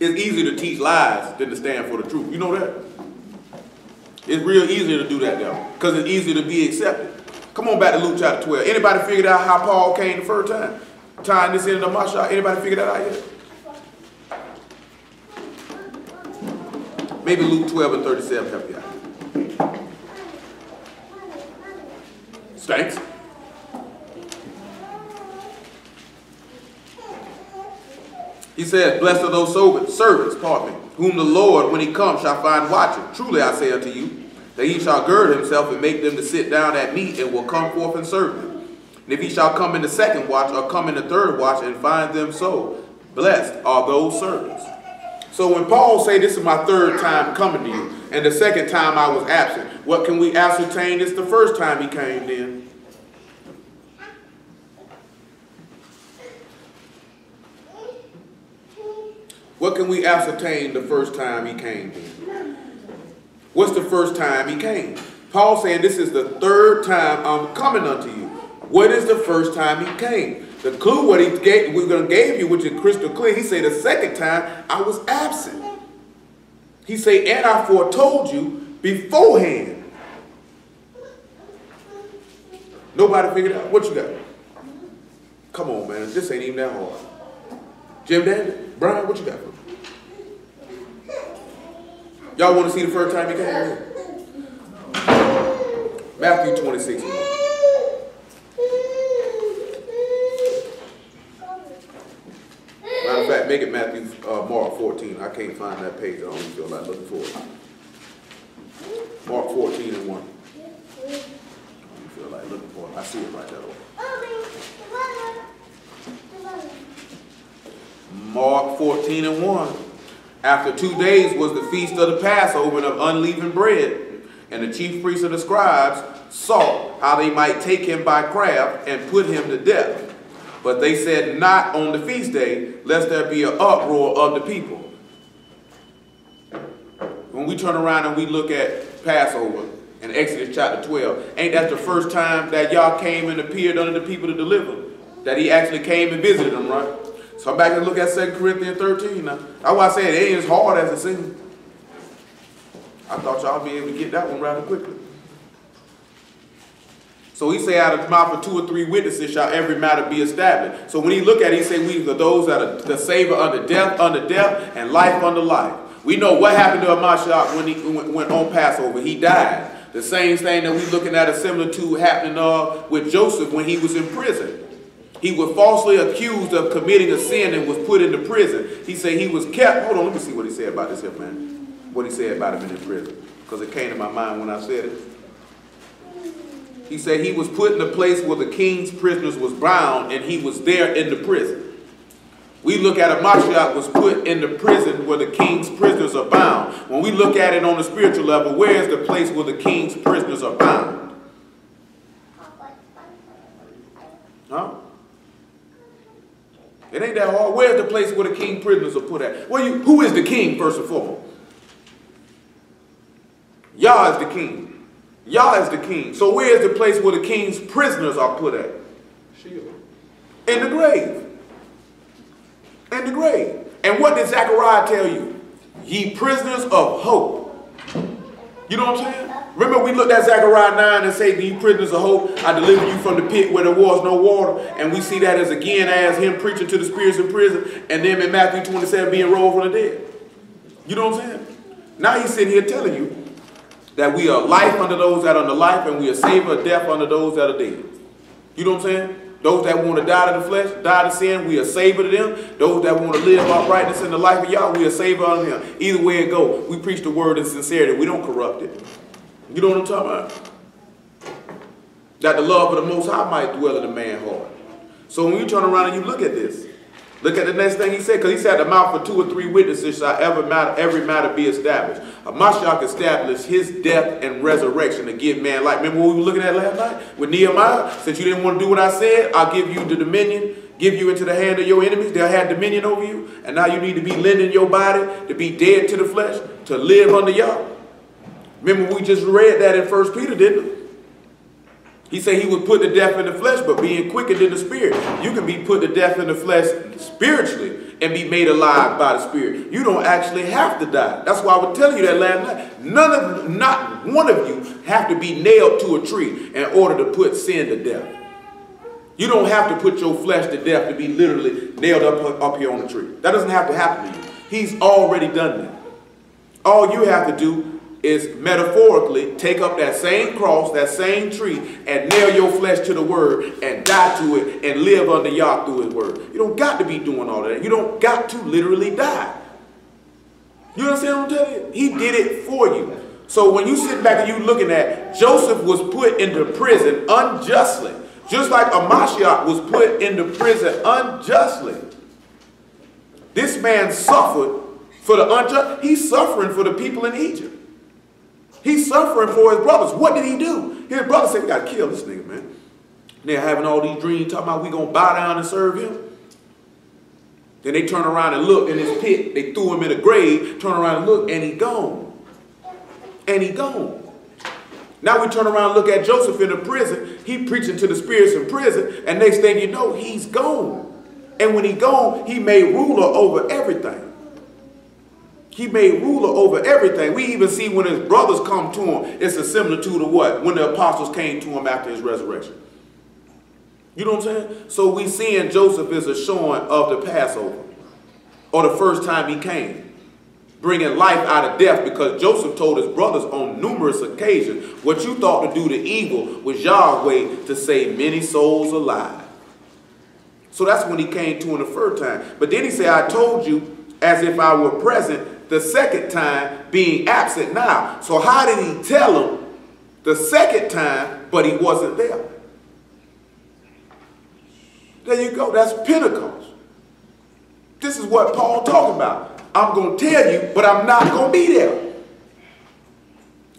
It's easier to teach lies than to stand for the truth. You know that? It's real easy to do that now because it's easier to be accepted. Come on back to Luke chapter 12. Anybody figured out how Paul came the first time? Tying this into the Mashiach. Anybody figured that out yet? Maybe Luke 12 and 37 help you out. Thanks. He says, blessed are those servants, whom the Lord, when he comes, shall find watching. Truly I say unto you, that he shall gird himself and make them to sit down at meat and will come forth and serve them. And if he shall come in the second watch or come in the third watch and find them so, blessed are those servants. So when Paul say this is my third time coming to you, and the second time I was absent, what can we ascertain is the first time he came then? What can we ascertain the first time he came then? What's the first time he came? Paul saying this is the third time I'm coming unto you. What is the first time he came? The clue what he gave, we're going to give you, which is crystal clear. He said the second time I was absent. He said, and I foretold you beforehand. Nobody figured out. What you got? Come on, man. This ain't even that hard. Jim Dandy, Brian, what you got for me? Y'all want to see the first time he came here? Matthew 26 and 1. Matter of fact, make it Mark 14. I can't find that page. I don't feel like looking for it. Mark 14 and 1. I don't feel like looking for it. I see it right there. Mark 14 and 1. After 2 days was the feast of the Passover and of unleavened bread. And the chief priests and the scribes sought how they might take him by craft and put him to death. But they said, not on the feast day, lest there be an uproar of the people. When we turn around and we look at Passover in Exodus chapter 12, ain't that the first time that Yah came and appeared unto the people to deliver? That he actually came and visited them, right? So I'm back and look at 2 Corinthians 13 now. That's why I said it ain't as hard as it seems. I thought y'all would be able to get that one rather quickly. So he say, out of the mouth of 2 or 3 witnesses shall every matter be established. So when he look at it, he say, we are those that are the savor under death, and life under life. We know what happened to Mashiach when he went on Passover. He died. The same thing that we're looking at is similar to happening with Joseph when he was in prison. He was falsely accused of committing a sin and was put into prison. He said he was kept. Hold on, let me see what he said about this here, man. What he said about him in prison. Because it came to my mind when I said it. He said he was put in a place where the king's prisoners was bound, and he was there in the prison. We look at a Mashiach was put in the prison where the king's prisoners are bound. When we look at it on the spiritual level, where is the place where the king's prisoners are bound? Huh? It ain't that hard. Where's the place where the king prisoners are put at? Well, who is the king, first and foremost? Yah is the king. Yah is the king. So where is the place where the king's prisoners are put at? In the grave. In the grave. And what did Zechariah tell you? Ye prisoners of hope. You know what I'm saying? Remember we looked at Zechariah 9 and say, ye prisoners of hope, I deliver you from the pit where there was no water. And we see that as again as him preaching to the spirits in prison. And then in Matthew 27 being rolled from the dead. You know what I'm saying? Now he's sitting here telling you that we are life under those that are under life, and we are savor of death under those that are dead. You know what I'm saying? Those that want to die to the flesh, die to sin, we are savor to them. Those that want to live uprightness in the life of Yah, we are savor unto them. Either way it go, we preach the word in sincerity. We don't corrupt it. You know what I'm talking about? That the love of the Most High might dwell in a man's heart. So when you turn around and you look at this, look at the next thing he said, because he said the mouth of 2 or 3 witnesses shall every matter be established. Mashiach established his death and resurrection to give man life. Remember what we were looking at last night with Nehemiah? Since you didn't want to do what I said, I'll give you the dominion, give you into the hand of your enemies. They'll have dominion over you. And now you need to be lending your body to be dead to the flesh, to live under Yah. Remember we just read that in 1 Peter, didn't we? He said he was put to death in the flesh, but being quickened in the spirit. You can be put to death in the flesh spiritually and be made alive by the spirit. You don't actually have to die. That's why I was telling you that last night. Not one of you have to be nailed to a tree in order to put sin to death. You don't have to put your flesh to death to be literally nailed up here on the tree. That doesn't have to happen to you. He's already done that. All you have to do is metaphorically take up that same cross, that same tree, and nail your flesh to the word and die to it and live under Yah through his word. You don't got to be doing all that. You don't got to literally die. You understand what I'm telling you? He did it for you. So when you sit back and you looking at, Joseph was put into prison unjustly, just like a Mashiach was put into prison unjustly. This man suffered for the unjust. He's suffering for the people in Egypt. He's suffering for his brothers. What did he do? His brothers said, we got to kill this nigga, man. And they're having all these dreams talking about we going to bow down and serve him. Then they turn around and look in his pit. They threw him in a grave, turn around and look, and he gone. And he gone. Now we turn around and look at Joseph in the prison. He preaching to the spirits in prison. And next thing you know, he's gone. And when he gone, he made ruler over everything. He made ruler over everything. We even see when his brothers come to him, it's a similitude of what? When the apostles came to him after his resurrection. You know what I'm saying? So we seeing Joseph is a showing of the Passover, or the first time he came. bringing life out of death, because Joseph told his brothers on numerous occasions, what you thought to do to evil was Yahweh to save many souls alive. So that's when he came to him the first time. But then he said, I told you as if I were present the second time, being absent now. So how did he tell him the second time, but he wasn't there? There you go. That's Pentecost. This is what Paul talking about. I'm going to tell you, but I'm not going to be there.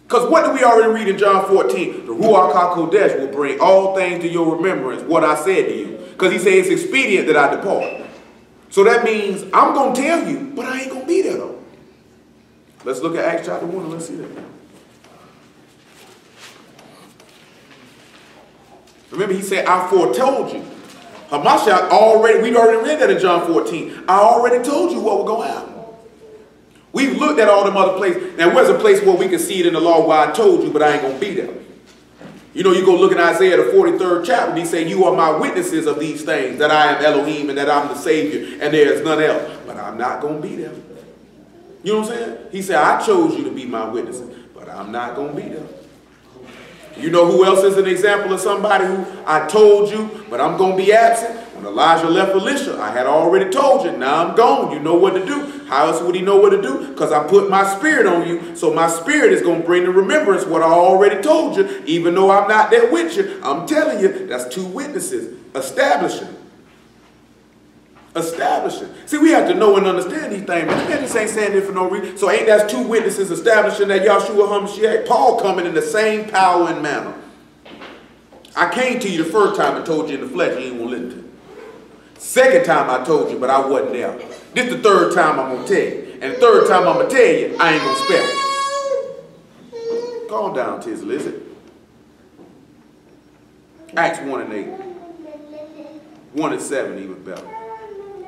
Because what did we already read in John 14? The Ruach HaKodesh will bring all things to your remembrance, what I said to you. Because he said it's expedient that I depart. So that means I'm going to tell you, but I ain't going to be there though. Let's look at Acts chapter 1 and let's see that. Remember, he said, I foretold you. Hamashiach we'd already read that in John 14. I already told you what was going to happen. We've looked at all them other places. Now, where's a place where we can see it in the law where I told you, but I ain't going to be there? You know, you go look at Isaiah, the 43rd chapter, and he say, you are my witnesses of these things, that I am Elohim and that I'm the Savior, and there is none else. But I'm not going to be there. You know what I'm saying? He said, I chose you to be my witnesses, but I'm not going to be there. You know who else is an example of somebody who I told you, but I'm going to be absent? When Elijah left Elisha, I had already told you. Now I'm gone. You know what to do. How else would he know what to do? Because I put my spirit on you. So my spirit is going to bring to remembrance what I already told you. Even though I'm not there with you, I'm telling you, that's two witnesses. Establishing. Establishing. See, we have to know and understand these things. Man, this ain't saying it for no reason. So ain't that two witnesses establishing that Yahshua HaMashiach? Paul coming in the same power and manner. I came to you the first time and told you in the flesh, you ain't want to listen to me. Second time I told you, but I wasn't there. This the third time I'm going to tell you. And the third time I'm going to tell you, I ain't going to spell it. Calm down, Tizzle, is it? Acts 1 and 8. 1 and 7 even better.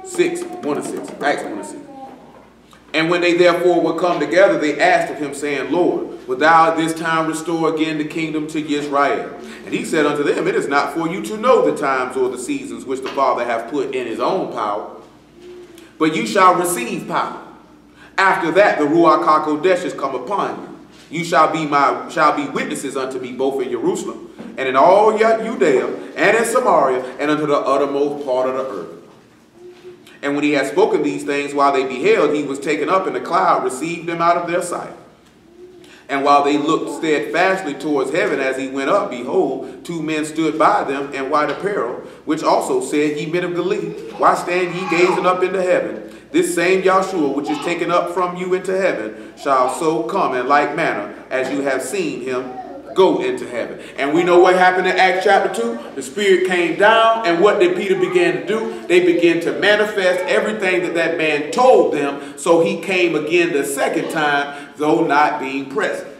6, 1 and 6. Acts 1 and 6. And when they therefore were come together, they asked of him, saying, Lord, wilt thou this time restore again the kingdom to Israel? And he said unto them, it is not for you to know the times or the seasons which the Father hath put in his own power, but you shall receive power. After that, the Ruach HaKodesh is come upon you. You shall be witnesses unto me both in Jerusalem and in all Judea and in Samaria and unto the uttermost part of the earth. And when he had spoken these things, while they beheld, he was taken up in the cloud, received them out of their sight. And while they looked steadfastly towards heaven as he went up, behold, two men stood by them in white apparel, which also said, Ye men of Galilee, why stand ye gazing up into heaven? This same Yahshua, which is taken up from you into heaven, shall so come in like manner as you have seen him go into heaven. And we know what happened in Acts chapter 2. The Spirit came down, and what did Peter begin to do? They began to manifest everything that that man told them. So he came again the second time, though not being present.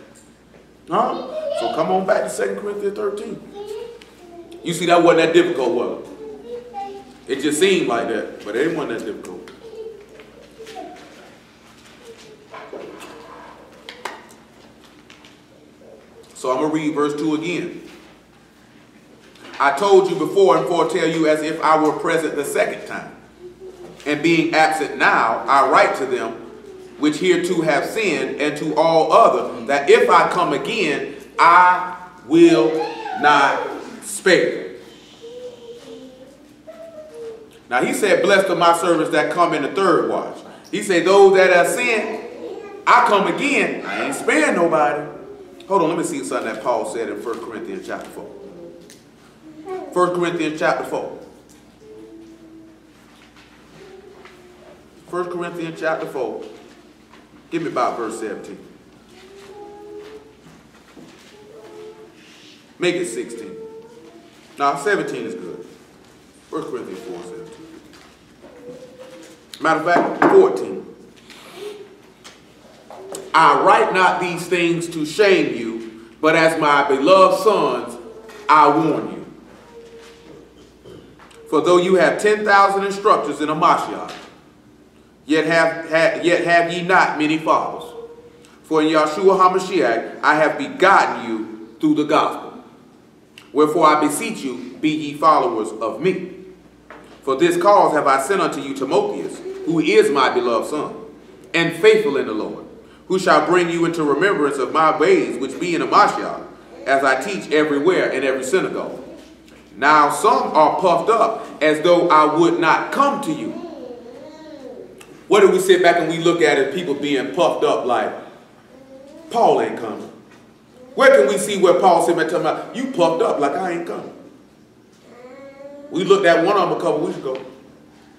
Huh? So come on back to 2 Corinthians 13. You see, that wasn't that difficult, was it? It just seemed like that, but it wasn't that difficult. So I'm going to read verse 2 again. I told you before and foretell you as if I were present the second time. And being absent now, I write to them which hereto have sinned, and to all other, that if I come again, I will not spare. Now he said, blessed are my servants that come in the third watch. He said, those that have sinned, I come again, I ain't sparing nobody. Hold on, let me see something that Paul said in 1 Corinthians chapter 4. 1 Corinthians chapter 4. 1 Corinthians chapter 4. Give me about verse 17. Make it 16. Now, 17 is good. 1 Corinthians 4, 17. Matter of fact, 14. I write not these things to shame you, but as my beloved sons, I warn you. For though you have 10,000 instructors in a Mashiach, yet have ye not many fathers. For in Yahshua HaMashiach I have begotten you through the gospel. Wherefore I beseech you, be ye followers of me. For this cause have I sent unto you Timotheus, who is my beloved son, and faithful in the Lord, who shall bring you into remembrance of my ways, which be in Amashiach, as I teach everywhere in every synagogue. Now some are puffed up, as though I would not come to you. What do we sit back and we look at as people being puffed up like, Paul ain't coming? Where can we see where Paul said, talking about, you puffed up like I ain't coming? We looked at one of them a couple weeks ago.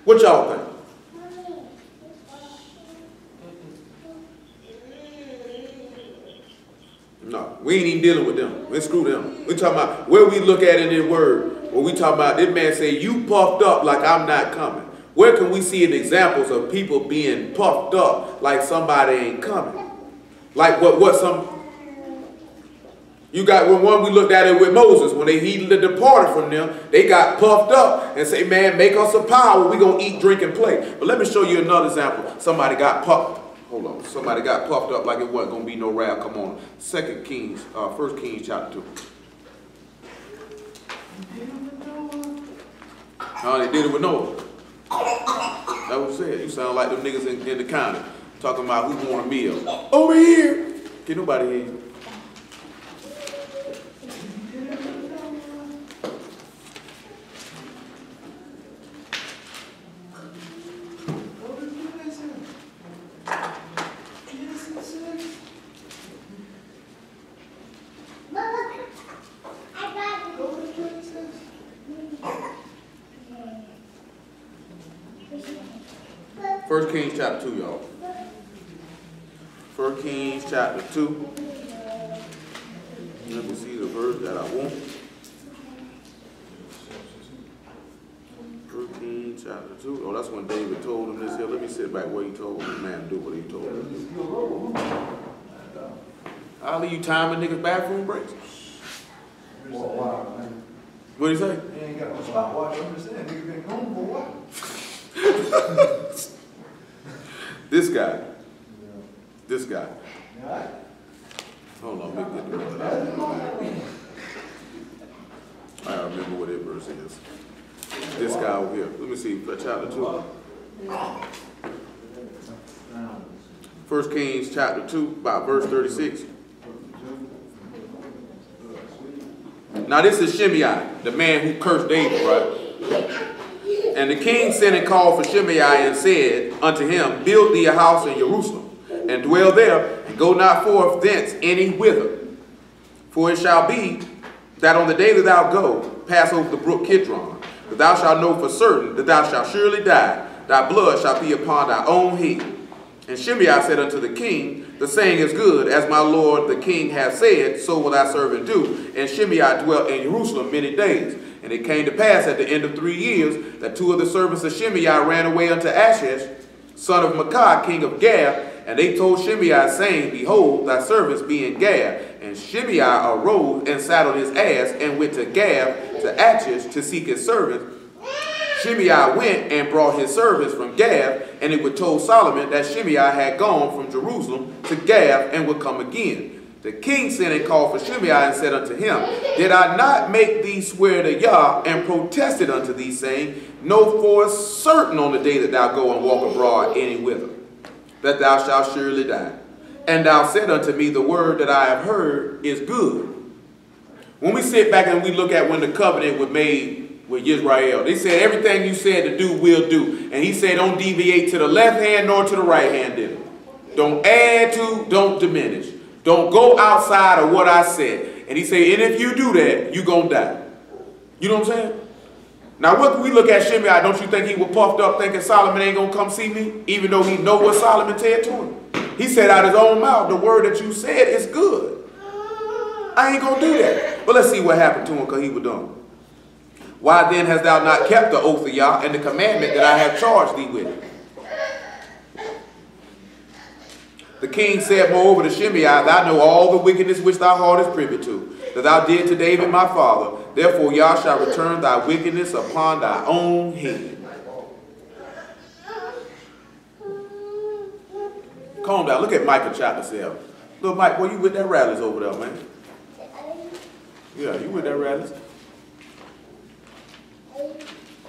What y'all think? No, we ain't even dealing with them. Let's screw them. We talking about where we look at in this word, when we talk about this man say, you puffed up like I'm not coming. Where can we see examples of people being puffed up like somebody ain't coming? Like you got when we looked at it with Moses, when he departed from them, they got puffed up and say, man, make us a power, we gonna eat, drink, and play. But let me show you another example. Somebody got puffed. Hold on. Somebody got puffed up like it wasn't gonna be no wrath. Come on. 1 Kings chapter 2. No, they did it with Noah. That was said. You sound like them niggas in the county talking about who want a meal. Over here. Can nobody hear you? First Kings chapter 2, y'all. 1 Kings chapter 2. Let me see the verse that I want. 1 Kings chapter 2. Oh, that's when David told him this here. Let me sit back where he told the man to do what he told him to do. I'll leave you time in niggas' bathroom breaks. What do you say? You ain't got no stopwatch. I'm just saying, nigga been home for a while. This guy. This guy. Yeah. Hold on, let me get the one that I remember what that verse is. This guy over here. Let me see, chapter 2. 1 Kings chapter 2, about verse 36. Now this is Shimei, the man who cursed David, right? And the king sent and called for Shimei and said unto him, build thee a house in Jerusalem, and dwell there, and go not forth thence any whither. For it shall be that on the day that thou go, pass over the brook Kidron, that thou shalt know for certain that thou shalt surely die. Thy blood shall be upon thy own head. And Shimei said unto the king, the saying is good, as my lord the king hath said, so will thy servant do. And Shimei dwelt in Jerusalem many days. And it came to pass at the end of 3 years that two of the servants of Shimei ran away unto Achish, son of Maacah, king of Gath. And they told Shimei, saying, behold, thy servants be in Gath. And Shimei arose and saddled his ass and went to Gath to Achish to seek his servants. Shimei went and brought his servants from Gath, and it was told Solomon that Shimei had gone from Jerusalem to Gath and would come again. The king sent and called for Shimei and said unto him, did I not make thee swear to Yah and protested unto thee, saying, know for certain on the day that thou go and walk abroad any whither, that thou shalt surely die. And thou said unto me, the word that I have heard is good. When we sit back and we look at when the covenant was made with Israel, they said everything you said to do, we'll do. And he said don't deviate to the left hand nor to the right hand. Don't add to, don't diminish. Don't go outside of what I said. And he said, and if you do that, you're going to die. You know what I'm saying? Now, what we look at Shimei, don't you think he was puffed up thinking Solomon ain't going to come see me? Even though he know what Solomon said to him. He said out his own mouth, the word that you said is good. I ain't going to do that. But let's see what happened to him because he was dumb. Why then hast thou not kept the oath of Yah and the commandment that I have charged thee with? The king said moreover to Shimei, thou know all the wickedness which thy heart is privy to, that thou did to David my father. Therefore Yah shall return thy wickedness upon thy own head. Calm down. Look at Micah chapter 7. Little Mike, boy, you with that rallies over there, man. Yeah, you with that rallies.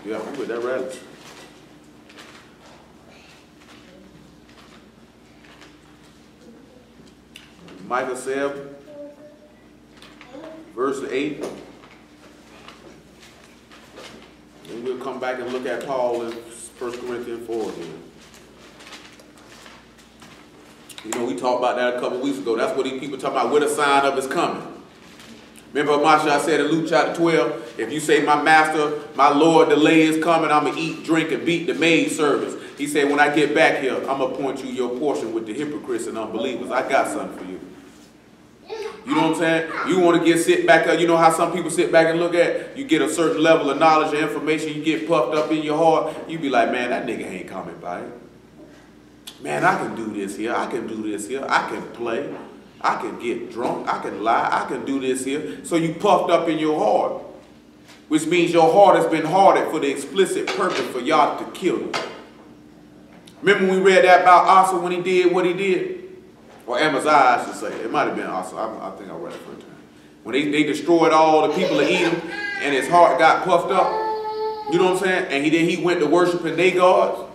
Yeah, you with that rallies. Micah 7, verse 8. And we'll come back and look at Paul in 1 Corinthians 4 again. You know, we talked about that a couple weeks ago. That's what these people talk about, what a sign of his coming. Remember Masha, I said in Luke chapter 12, if you say, my master, my Lord, the day is coming, I'm going to eat, drink, and beat the maid servants. He said, when I get back here, I'm going to point you your portion with the hypocrites and unbelievers. I got something for you. You know what I'm saying? You want to sit back, you know how some people sit back and look at, you get a certain level of knowledge or information, you get puffed up in your heart, you be like, man, that nigga ain't coming by. Man, I can do this here, I can do this here, I can play, I can get drunk, I can lie, I can do this here. So you puffed up in your heart, which means your heart has been hardened for the explicit purpose for y'all to kill you. Remember when we read that about Asa when he did what he did? Or Amaziah, I should say. It might have been Asa. I think I read it first time. When they destroyed all the people of Edom and his heart got puffed up. You know what I'm saying? And then he went to worshiping their gods.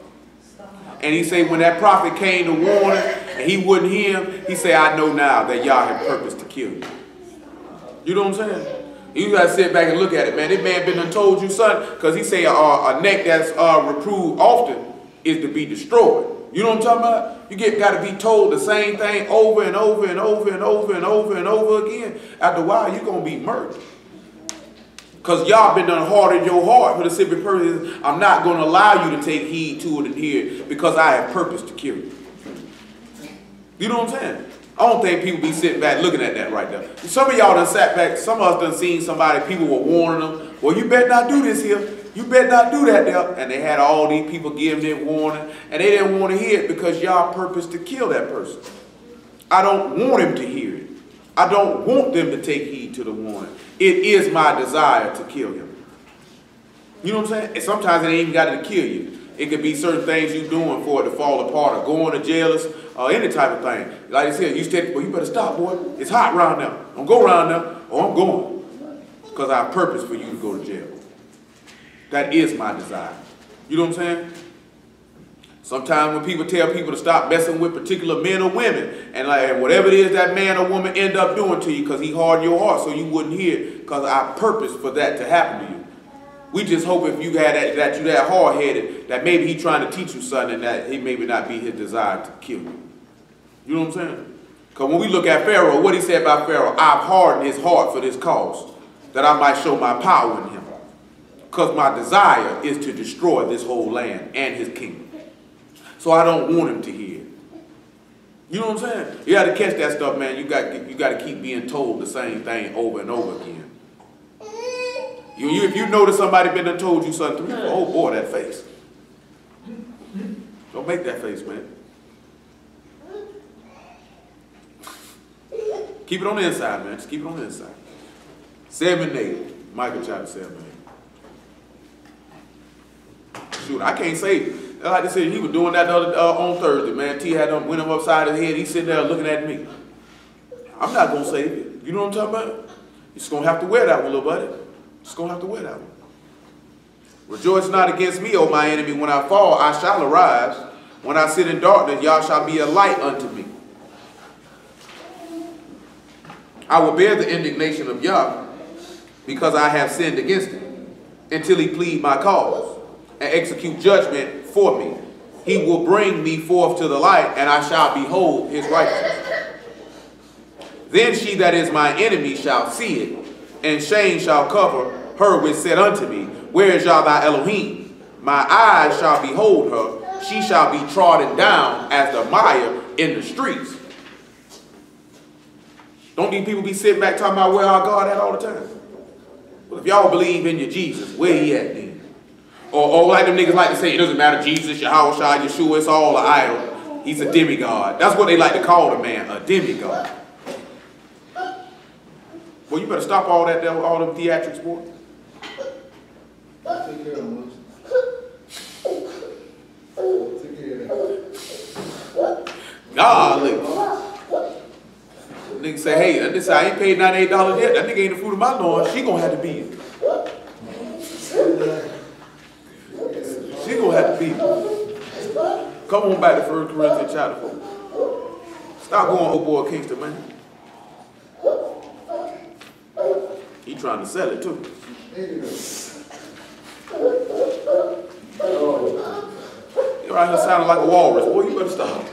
And he said when that prophet came to warn him and he wouldn't hear him, he said, I know now that y'all have purpose to kill you. You know what I'm saying? You got to sit back and look at it, man. This man been done told you, son, because he say a neck that's reproved often is to be destroyed. You know what I'm talking about? You got to be told the same thing over and over and over and over and over and over again. After a while, you're going to be murdered. Because y'all been done hard in your heart for the simple purpose. I'm not going to allow you to take heed to it and hear it because I have purpose to kill you. You know what I'm saying? I don't think people be sitting back looking at that right there. Some of y'all done sat back, some of us done seen somebody, people were warning them, well, you better not do this here. You better not do that there. And they had all these people giving them warning, and they didn't want to hear it because y'all purpose to kill that person. I don't want him to hear it. I don't want them to take heed to the warning. It is my desire to kill him. You know what I'm saying? And sometimes it ain't even got to kill you. It could be certain things you're doing for it to fall apart or going to jail or any type of thing. Like I said, you said, well, you better stop, boy. It's hot around now. Don't go around now, or I'm going. Because I have purpose for you to go to jail. That is my desire. You know what I'm saying? Sometimes when people tell people to stop messing with particular men or women, and like whatever it is that man or woman end up doing to you because he hardened your heart so you wouldn't hear it, because I purpose for that to happen to you. We just hope if you had that you that hard-headed, that maybe he trying to teach you something and that he maybe not be his desire to kill you. You know what I'm saying? Because when we look at Pharaoh, what he said about Pharaoh, I've hardened his heart for this cause, that I might show my power in him. Because my desire is to destroy this whole land and his kingdom. So I don't want him to hear it. You know what I'm saying? You got to catch that stuff, man. You got to keep being told the same thing over and over again. If you notice somebody been done told you something, oh boy, that face. Don't make that face, man. Keep it on the inside, man. Just keep it on the inside. 7 and 8. Micah chapter 7 and 8. Shoot, I can't say it. Like I said, he was doing that the other, on Thursday, man. T had went him upside his head. He's sitting there looking at me. I'm not going to save it. You know what I'm talking about? You're just going to have to wear that one, little buddy. Just going to have to wear that one. Rejoice not against me, O my enemy. When I fall, I shall arise. When I sit in darkness, y'all shall be a light unto me. I will bear the indignation of Yah because I have sinned against him until he plead my cause and execute judgment for me. He will bring me forth to the light, and I shall behold his righteousness. Then she that is my enemy shall see it, and shame shall cover her which said unto me, where is Yah thy Elohim? My eyes shall behold her. She shall be trodden down as the mire in the streets. Don't these people be sitting back talking about where our God at all the time? Well, if y'all believe in your Jesus, where he at then? Or like them niggas like to say, it doesn't matter, Jesus, Yahweh, Yeshua, it's all an idol. He's a demigod. That's what they like to call the man, a demigod. Well, you better stop all that, all them theatrics, boy. Take care of them. Take care of them. Golly. Nigga say, hey, this I ain't paid $98 yet. That nigga ain't the fruit of my lawn. She gonna have to beat it. She gonna have to beat it. Come on back to 1 Corinthians chapter 4. Stop going, oh boy, Kingston, man. trying to sell it too. You're out here sounding like a walrus. Boy, you better stop.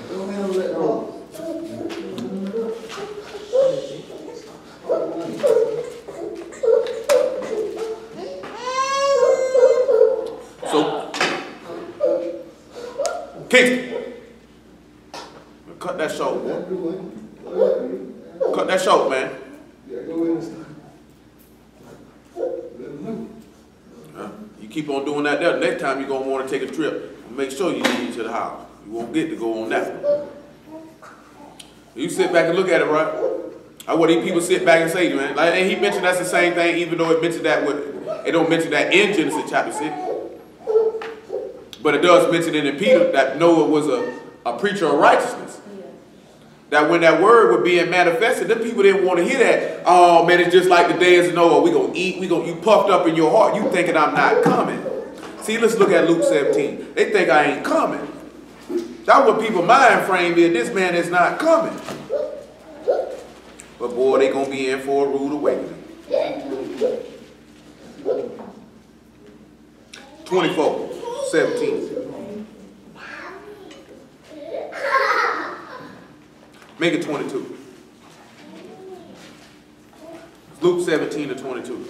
So, Kingston, cut that short, boy. Cut that short, man. You keep on doing that there. Next time you're going to want to take a trip, make sure you leave to the house. You won't get to go on that one. You sit back and look at it, right? What these people sit back and say, man. Like, and he mentioned that's the same thing, even though it mentioned that it don't mention that in Genesis chapter 6. But it does mention it in Peter that Noah was a preacher of righteousness. That when that word was being manifested, them people didn't want to hear that. Oh man, it's just like the days of Noah. We gonna eat. You puffed up in your heart. You thinking I'm not coming. See, let's look at Luke 17. They think I ain't coming. That's what people's mind frame is. This man is not coming. But boy, they gonna be in for a rude awakening. 24:17. Make it 22. Luke 17:22.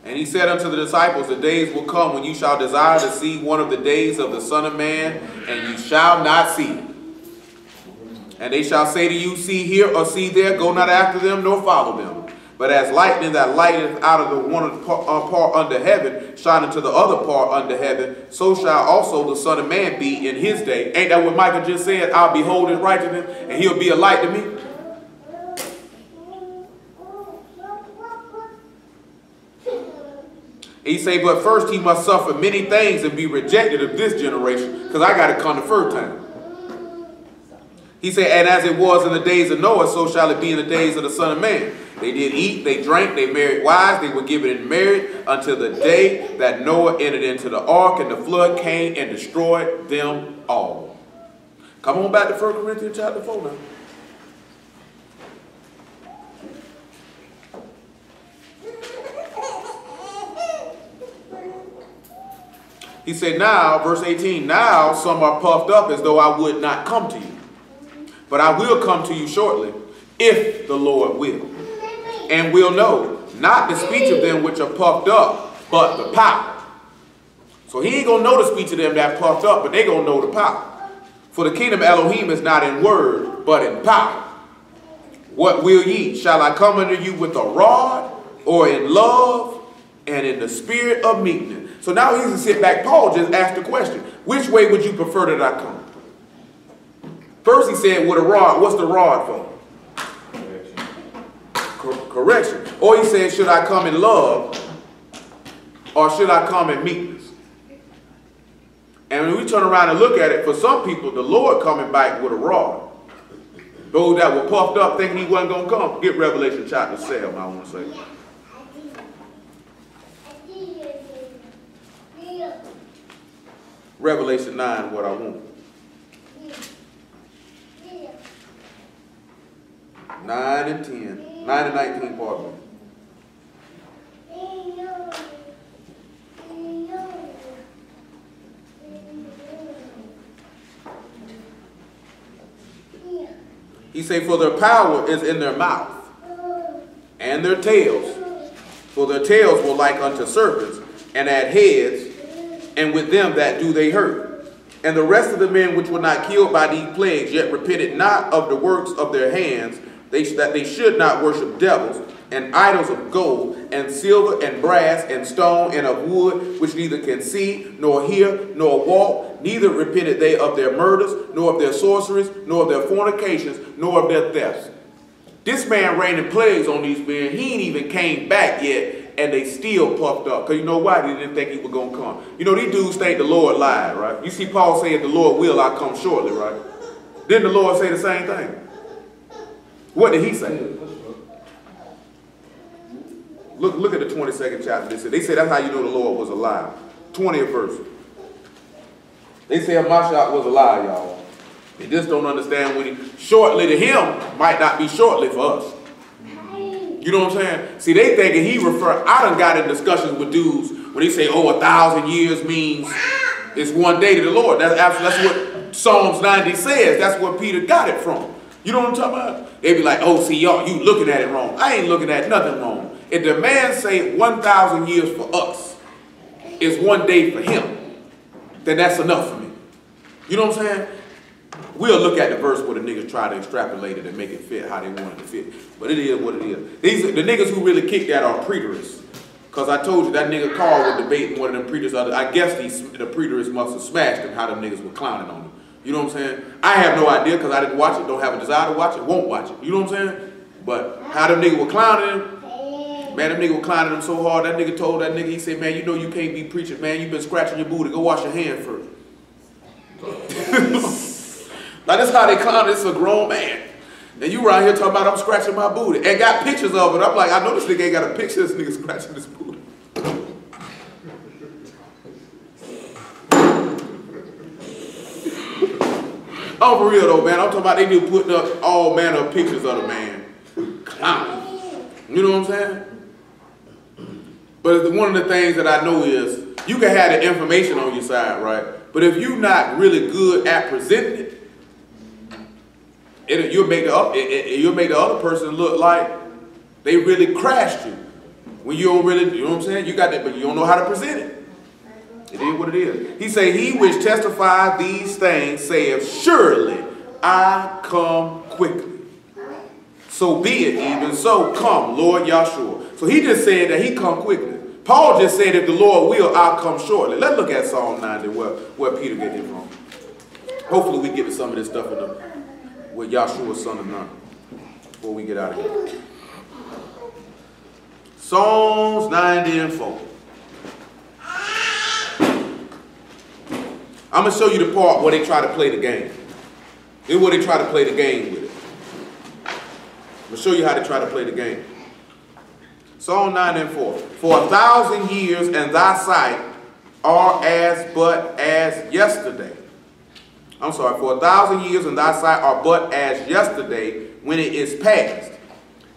And he said unto the disciples, the days will come when you shall desire to see one of the days of the Son of Man, and you shall not see it. And they shall say to you, see here or see there, go not after them, nor follow them. But as lightning that lighteth out of the one part under heaven, shining to the other part under heaven, so shall also the Son of Man be in his day. Ain't that what Michael just said? I'll behold his righteousness, and he'll be a light to me. He say, but first he must suffer many things and be rejected of this generation, because I got to come the first time. He said, and as it was in the days of Noah, so shall it be in the days of the Son of Man. They did eat, they drank, they married wives, they were given in marriage until the day that Noah entered into the ark, and the flood came and destroyed them all. Come on back to 1 Corinthians chapter 4 now. He said, now, verse 18, now some are puffed up as though I would not come to you. But I will come to you shortly, if the Lord will. And will know, not the speech of them which are puffed up, but the power. So he ain't going to know the speech of them that puffed up, but they going to know the power. For the kingdom of Elohim is not in word, but in power. What will ye? Shall I come unto you with a rod, or in love, and in the spirit of meekness? So now he's to sit back. Paul just asked the question, which way would you prefer that I come? First he said, with a rod. What's the rod for? Correction. Or he said, should I come in love, or should I come in meekness? And when we turn around and look at it, for some people, the Lord coming back with a rod. Those that were puffed up thinking he wasn't going to come. Get Revelation chapter 7, I want to say. Revelation 9, what I want. 9 and 10. 9 and 19, pardon me. He say, for their power is in their mouth, and their tails. For their tails were like unto serpents, and had heads, and with them that do they hurt. And the rest of the men which were not killed by these plagues, yet repented not of the works of their hands, that they should not worship devils, and idols of gold, and silver, and brass, and stone, and of wood, which neither can see, nor hear, nor walk. Neither repented they of their murders, nor of their sorceries, nor of their fornications, nor of their thefts. This man raining plagues on these men. He ain't even came back yet, and they still puffed up. Because you know why? They didn't think he was going to come. You know, these dudes think the Lord lied, right? You see Paul say, if the Lord will, I'll come shortly, right? Didn't the Lord say the same thing? What did he say? Look at the 22nd chapter. They said that's how you know the Lord was alive. 20th verse. They said Mashiach was alive, y'all. They just don't understand when shortly to him might not be shortly for us. You know what I'm saying? See, they thinking I done got in discussions with dudes when they say, oh, 1,000 years means it's one day to the Lord. That's what Psalms 90 says. That's where Peter got it from. You know what I'm talking about? They be like, oh, see, y'all, you looking at it wrong. I ain't looking at nothing wrong. If the man say 1,000 years for us is one day for him, then that's enough for me. You know what I'm saying? We'll look at the verse where the niggas try to extrapolate it and make it fit how they want it to fit. But it is what it is. The niggas who really kick that are preterists. Because I told you that nigga Carl was debating one of them preterists. I guess the preterists must have smashed him, how them niggas were clowning on him. You know what I'm saying? I have no idea because I didn't watch it, don't have a desire to watch it, won't watch it. You know what I'm saying? But how them niggas were clowning him, man, them niggas were clowning him so hard, that nigga told that nigga, he said, man, you know you can't be preaching, man. You been scratching your booty. Go wash your hand first. Like, that's how they clown. This is a grown man. And you around here talking about I'm scratching my booty. And got pictures of it. I'm like, I know this nigga ain't got a picture of this nigga scratching his booty. Oh, for real though, man. I'm talking about they be putting up all manner of pictures of the man. Clown. You know what I'm saying? But one of the things that I know is you can have the information on your side, right? But if you're not really good at presenting it, you'll make the other person look like they really crashed you. When you don't really, you know what I'm saying? You got that, but you don't know how to present it. It is what it is. He say, he which testifies these things saith, surely I come quickly. So be it even so, come, Lord Yahshua. So he just said that he come quickly. Paul just said, if the Lord will, I'll come shortly. Let's look at Psalm 90, where Peter get it from. Hopefully we get to some of this stuff with Yahshua's son of Nun before we get out of here. Psalms 90 and 4. I'm going to show you the part where they try to play the game. This is where they try to play the game with it. I'm going to show you how they try to play the game. Psalm 9 and 4. For 1,000 years in thy sight are but as yesterday. I'm sorry. For 1,000 years in thy sight are but as yesterday when it is past,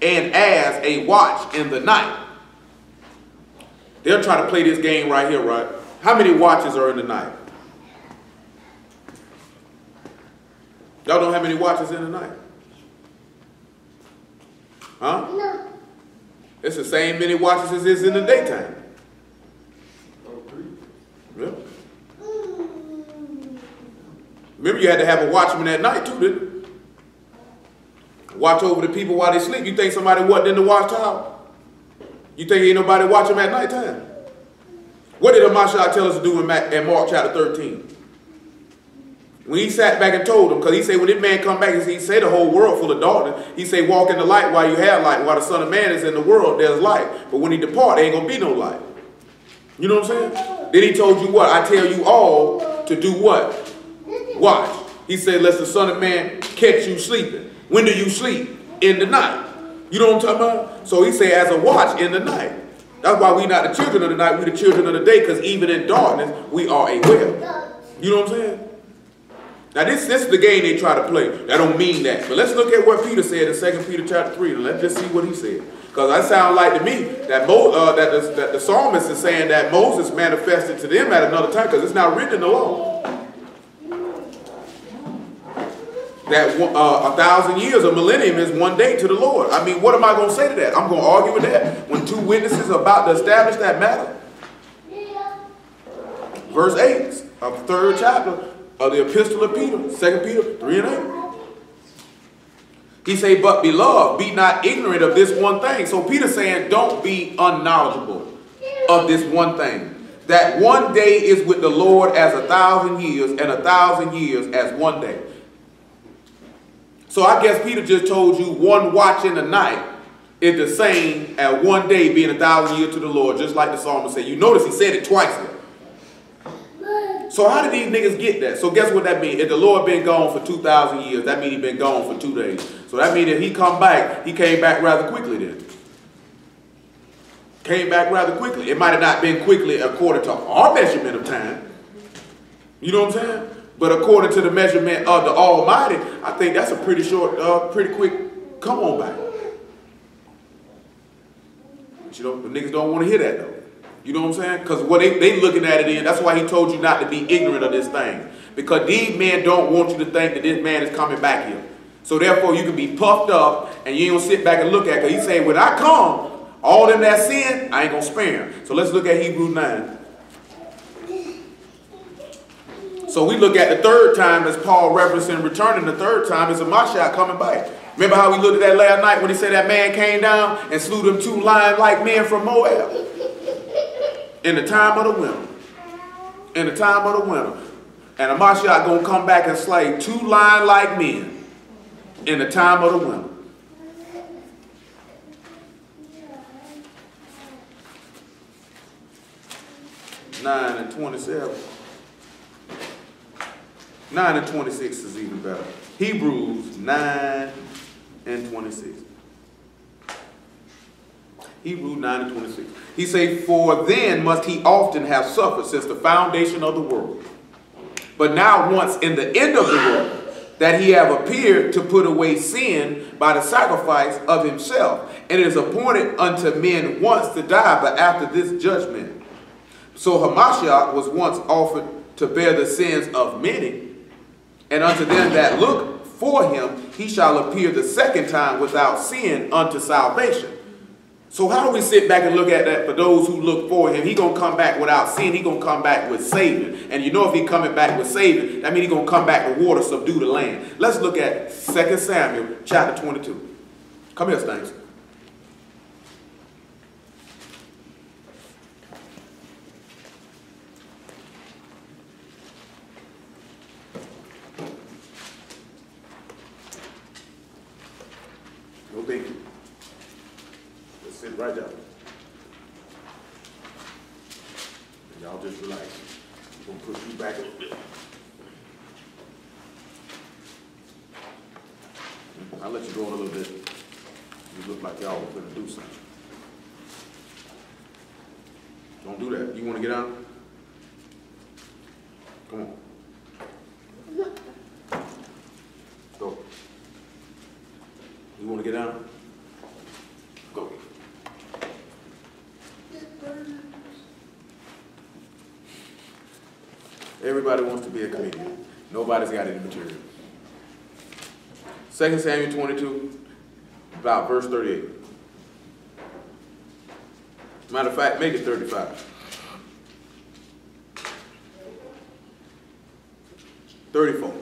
and as a watch in the night. They'll try to play this game right here, right? How many watches are in the night? Y'all know how many watches in the night? Huh? No. It's the same many watches as is in the daytime. Yeah. Remember, you had to have a watchman at night too, didn't you? Watch over the people while they sleep. You think somebody wasn't in the watchtower? You think ain't nobody watch them at nighttime? What did Amashai tell us to do in Mark chapter 13? When he sat back and told them, because he said when this man come back, he said the whole world full of darkness. He said walk in the light while you have light. While the Son of Man is in the world, there's light. But when he depart, there ain't going to be no light. You know what I'm saying? Then he told you what? I tell you all to do what? Watch. He said, lest the Son of Man catch you sleeping. When do you sleep? In the night. You know what I'm talking about? So he said as a watch in the night. That's why we not the children of the night, we the children of the day, because even in darkness, we are aware. You know what I'm saying? Now this is the game they try to play. That don't mean that. But let's look at what Peter said in 2 Peter chapter 3, and let's just see what he said. Because that sounds like to me that, that the psalmist is saying that Moses manifested to them at another time, because it's not written in the law. That 1,000 years, a millennium, is one day to the Lord. I mean, what am I going to say to that? I'm going to argue with that when two witnesses are about to establish that matter. Verse 8 of the 3rd chapter of the epistle of Peter, 2 Peter 3 and 8. He say, but beloved, be not ignorant of this one thing. So Peter's saying, don't be unknowledgeable of this one thing. That one day is with the Lord as 1,000 years, and 1,000 years as one day. So I guess Peter just told you one watch in the night is the same as one day being 1,000 years to the Lord, just like the psalmist said. You notice he said it twice there. So how did these niggas get that? So guess what that means? If the Lord been gone for 2,000 years, that means he been gone for 2 days. So that means if he come back, he came back rather quickly then. Came back rather quickly. It might have not been quickly according to our measurement of time. You know what I'm saying? But according to the measurement of the Almighty, I think that's a pretty short, pretty quick come on back. But you know, the niggas don't want to hear that though. You know what I'm saying? Because what they looking at it in, that's why he told you not to be ignorant of this thing. Because these men don't want you to think that this man is coming back here. So therefore you can be puffed up and you ain't gonna sit back and look at it. Because he said, when I come, all them that sin, I ain't gonna spare them. So let's look at Hebrews 9. So we look at the third time as Paul referencing returning. The third time is a Mashiach coming back. Remember how we looked at that last night when he said that man came down and slew them 2 lion-like men from Moab? In the time of the winter. In the time of the winter. And a Mashiach gonna come back and slay 2 lion-like men in the time of the winter. Nine and 27. 9 and 26 is even better. Hebrews 9 and 26. Hebrews 9 and 26. He say, for then must he often have suffered since the foundation of the world. But now once in the end of the world, that he have appeared to put away sin by the sacrifice of himself. And it is appointed unto men once to die, but after this judgment. So Hamashiach was once offered to bear the sins of many. And unto them that look for him, he shall appear the second time without sin unto salvation. So how do we sit back and look at that for those who look for him? He going to come back without sin. He going to come back with saving. And you know if he coming back with saving, that means he going to come back to water, subdue the land. Let's look at 2 Samuel chapter 22. Come here, Stanks. No biggie. Let's sit right down. And y'all just relax. I'm going to push you back a little bit. I'll let you go in a little bit. You look like y'all were going to do something. Don't do that. You want to get out? Come on. Go. You want to get down? Go. Everybody wants to be a comedian. Nobody's got any material. 2 Samuel 22, about verse 38. Matter of fact, make it 35. 34.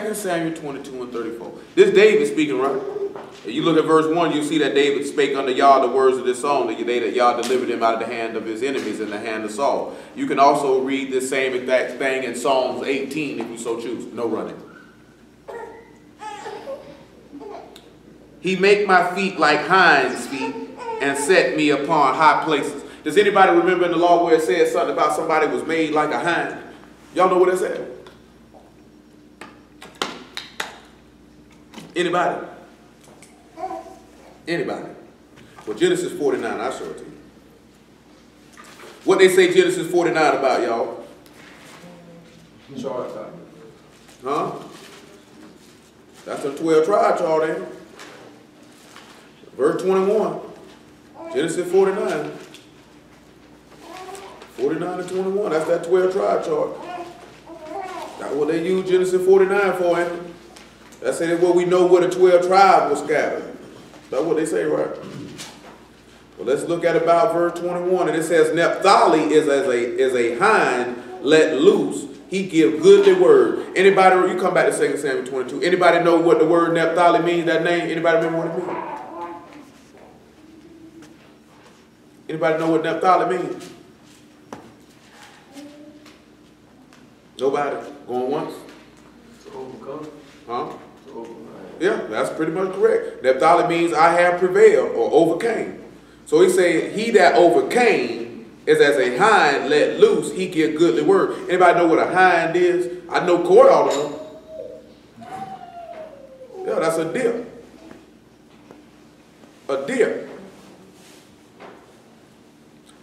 2 Samuel 22 and 34. This David speaking, right? If you look at verse 1, you see that David spake unto Yah the words of this song, that Yah delivered him out of the hand of his enemies and the hand of Saul. You can also read this same exact thing in Psalms 18 if you so choose. No running. He make my feet like hinds' feet and set me upon high places. Does anybody remember in the law where it said something about somebody was made like a hind? Y'all know what it said? Anybody? Anybody? Well, Genesis 49, I'll show it to you. What they say Genesis 49 about, y'all? Huh? That's the 12 tribes, y'all, ain't it? Verse 21. Genesis 49. 49 and 21. That's that 12 tribe chart. That's what they use Genesis 49 for, ain't it? That's what we know where the 12 tribes was scattered. That's what they say, right? Well, let's look at about verse 21. And it says, Naphtali is a hind let loose. He give goodly word. Anybody, you come back to 2 Samuel 22. Anybody know what the word Naphtali means, that name? Anybody remember what it means? Anybody know what Naphtali means? Nobody? Going once? To overcome. Huh? To overcome. Yeah, that's pretty much correct. Naphtali means I have prevailed or overcame. So he said, he that overcame is as a hind let loose, he give goodly word. Anybody know what a hind is? I know Court ought to know. Yeah, that's a deer. A deer.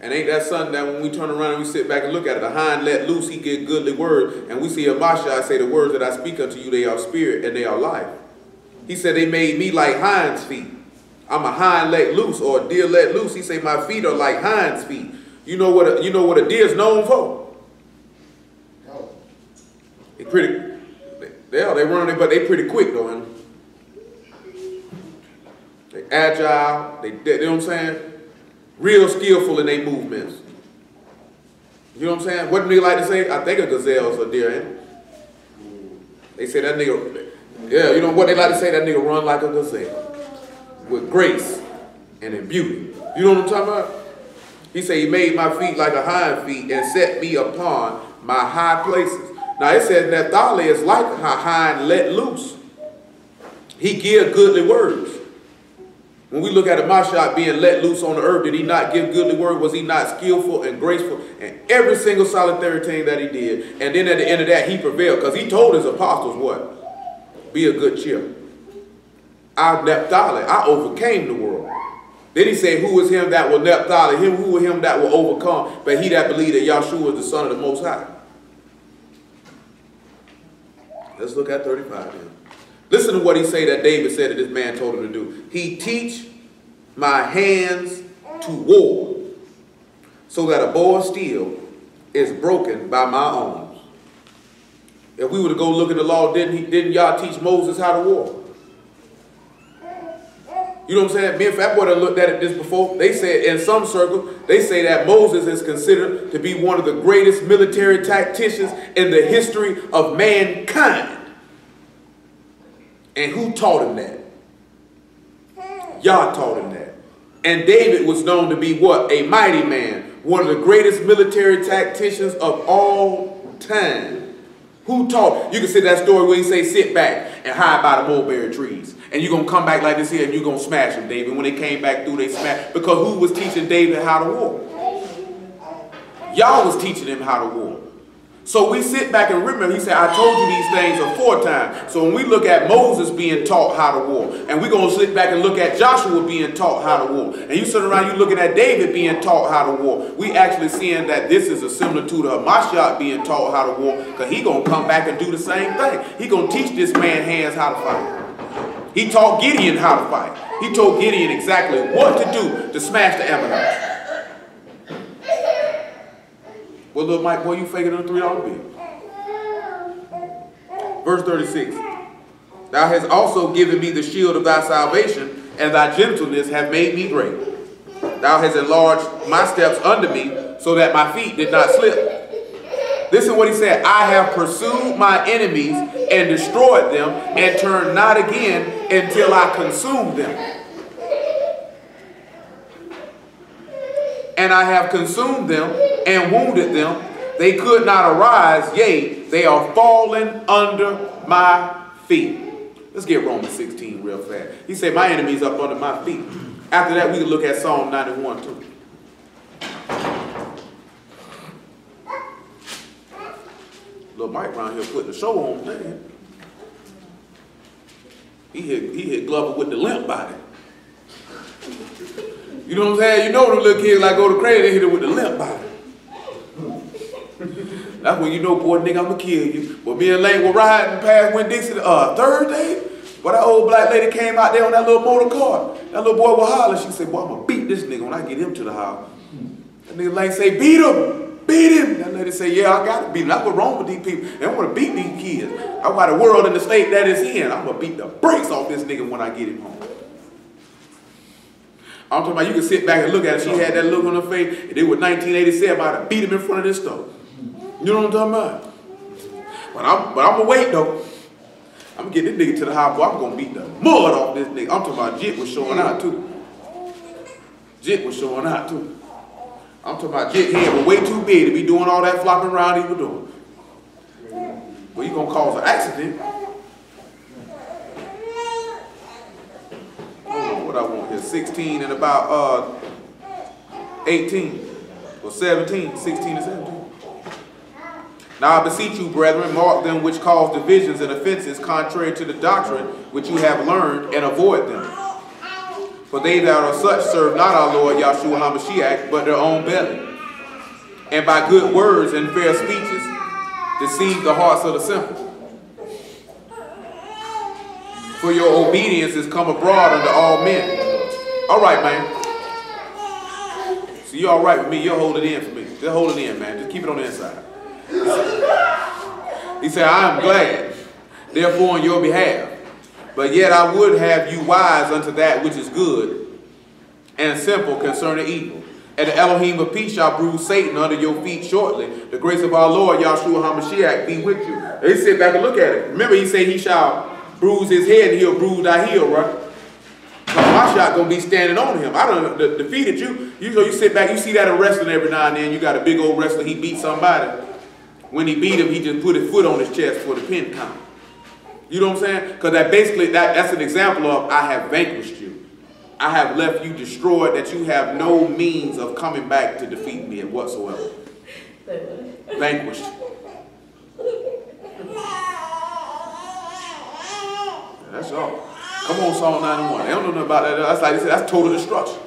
And ain't that something that when we turn around and we sit back and look at it, the hind let loose, he get goodly word. And we see Amashai say, the words that I speak unto you, they are spirit and they are life. He said, they made me like hind's feet. I'm a hind let loose, or a deer let loose. He said, my feet are like hind's feet. You know what a deer's known for? They pretty, they run, but they pretty quick though. Man. They agile, they you know what I'm saying? Real skillful in their movements. You know what I'm saying? What do they like to say? I think a gazelle's a deer, ain't it? They say that nigga, yeah, you know what they like to say? That nigga run like a gazelle. With grace and in beauty. You know what I'm talking about? He said he made my feet like a hind feet and set me upon my high places. Now it says Naphtali is like a hind let loose. He give goodly words. When we look at Amashai being let loose on the earth, did he not give goodly word? Was he not skillful and graceful in every single solitary thing that he did? And then at the end of that, he prevailed because he told his apostles what? Be a good cheer. I, Naphtali, I overcame the world. Then he said, who is him that will Naphtali? Who is him that will overcome? But he that believed that Yahshua is the Son of the Most High. Let's look at 35 then. Listen to what he say that David said that this man told him to do. He teach my hands to war, so that a bow of steel is broken by my arms. If we were to go look at the law, didn't y'all teach Moses how to war? You know what I'm saying? Me and Fat Boy looked at this before. They said in some circles, they say that Moses is considered to be one of the greatest military tacticians in the history of mankind. And who taught him that? Yah taught him that. And David was known to be what? A mighty man. One of the greatest military tacticians of all time. Who taught? You can see that story where he say, sit back and hide by the mulberry trees. And you're going to come back like this here and you're going to smash him, David. When they came back through, they smashed. Because who was teaching David how to war? Yah was teaching him how to war. So we sit back and remember, he said, I told you these things aforetime. So when we look at Moses being taught how to war, and we're going to sit back and look at Joshua being taught how to war, and you sit around, you looking at David being taught how to war, we actually seeing that this is a similitude of Mashiach being taught how to war, because he going to come back and do the same thing. He going to teach this man hands how to fight. He taught Gideon how to fight. He told Gideon exactly what to do to smash the Ammonites. Well, little Mike, boy, you faking a $3 bill. Verse 36. Thou hast also given me the shield of thy salvation, and thy gentleness have made me great. Thou hast enlarged my steps under me, so that my feet did not slip. Listen what he said. I have pursued my enemies and destroyed them, and turned not again until I consumed them. And I have consumed them and wounded them. They could not arise, yea, they are fallen under my feet. Let's get Romans 16 real fast. He said, my enemy's up under my feet. After that, we can look at Psalm 91 too. Little Mike around here putting the show on, man. He hit Glover with the limp body. You know what I'm saying? You know the little kids like go to crazy, they hit it with the limp body. That's when you know, boy, nigga, I'm gonna kill you. But me and Lane were riding past Winn-Dixie Thursday. But that old black lady came out there on that little motor car. That little boy was hollering. She said, boy, I'm gonna beat this nigga when I get him to the house. That nigga Lane say, beat him, beat him. That lady say, yeah, I gotta beat him. That's what's wrong with these people. They don't wanna beat these kids. That's why the world in the state that it's in. I'm gonna beat the brakes off this nigga when I get him home. I'm talking about you can sit back and look at her. She had that look on her face. And it was 1987. I'd have beat him in front of this store. You know what I'm talking about? But I'm going to wait, though. I'm going to get this nigga to the house, boy. I'm going to beat the mud off this nigga. I'm talking about Jit was showing out, too. Jit was showing out, too. I'm talking about Jit head was way too big to be doing all that flopping around he was doing. Well, you going to cause an accident. What I want here, 16 and about 18 or 17, 16 and 17. Now I beseech you, brethren, mark them which cause divisions and offenses contrary to the doctrine which you have learned, and avoid them. For they that are such serve not our Lord Yahshua HaMashiach, but their own belly. And by good words and fair speeches deceive the hearts of the simple. For your obedience is come abroad unto all men. All right, man. So you're all right with me. You'll hold it in for me. Just hold it in, man. Just keep it on the inside. He said, I am glad, therefore, on your behalf. But yet I would have you wise unto that which is good, and simple concerning evil. And the Elohim of peace shall bruise Satan under your feet shortly. The grace of our Lord Yahshua HaMashiach be with you. They sit back and look at it. Remember, he said he shall bruise his head and he'll bruise thy heel, right? So my shot gonna be standing on him. I don't defeated you. You sit back, you see that in wrestling every now and then. You got a big old wrestler, he beat somebody. When he beat him, he just put his foot on his chest for the pin count. You know what I'm saying? Because that basically, that's an example of I have vanquished you. I have left you destroyed, that you have no means of coming back to defeat me whatsoever. Vanquished. That's all. Come on, Psalm 91. They don't know nothing about that. That's like they said, that's total destruction.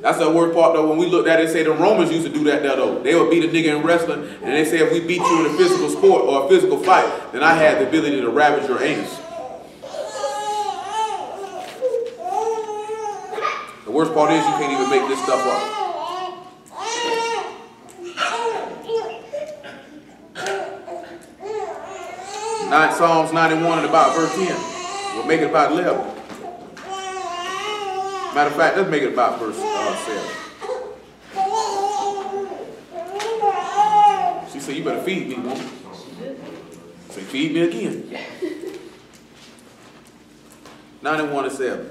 That's the worst part, though. When we looked at it, they say the Romans used to do that, though. They would beat a nigga in wrestling, and they say if we beat you in a physical sport or a physical fight, then I had the ability to ravage your anus. The worst part is you can't even make this stuff up. Psalms 91 and about verse 10. We'll make it about 11. Matter of fact, let's make it about verse 7. She said, you better feed me, woman. Say, feed me again. 91 and 7.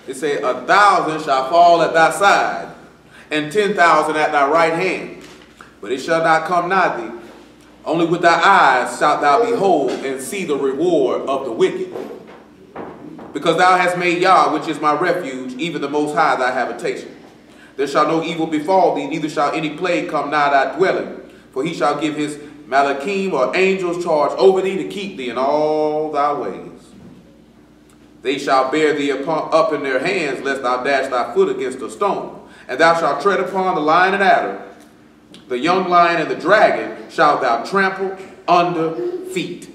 It says, 1,000 shall fall at thy side, and 10,000 at thy right hand, but it shall not come nigh thee. Only with thy eyes shalt thou behold and see the reward of the wicked. Because thou hast made Yah, which is my refuge, even the Most High, thy habitation. There shall no evil befall thee, neither shall any plague come nigh thy dwelling. For he shall give his Malachim or angels charge over thee to keep thee in all thy ways. They shall bear thee up in their hands, lest thou dash thy foot against a stone. And thou shalt tread upon the lion and adder. The young lion and the dragon shalt thou trample under feet.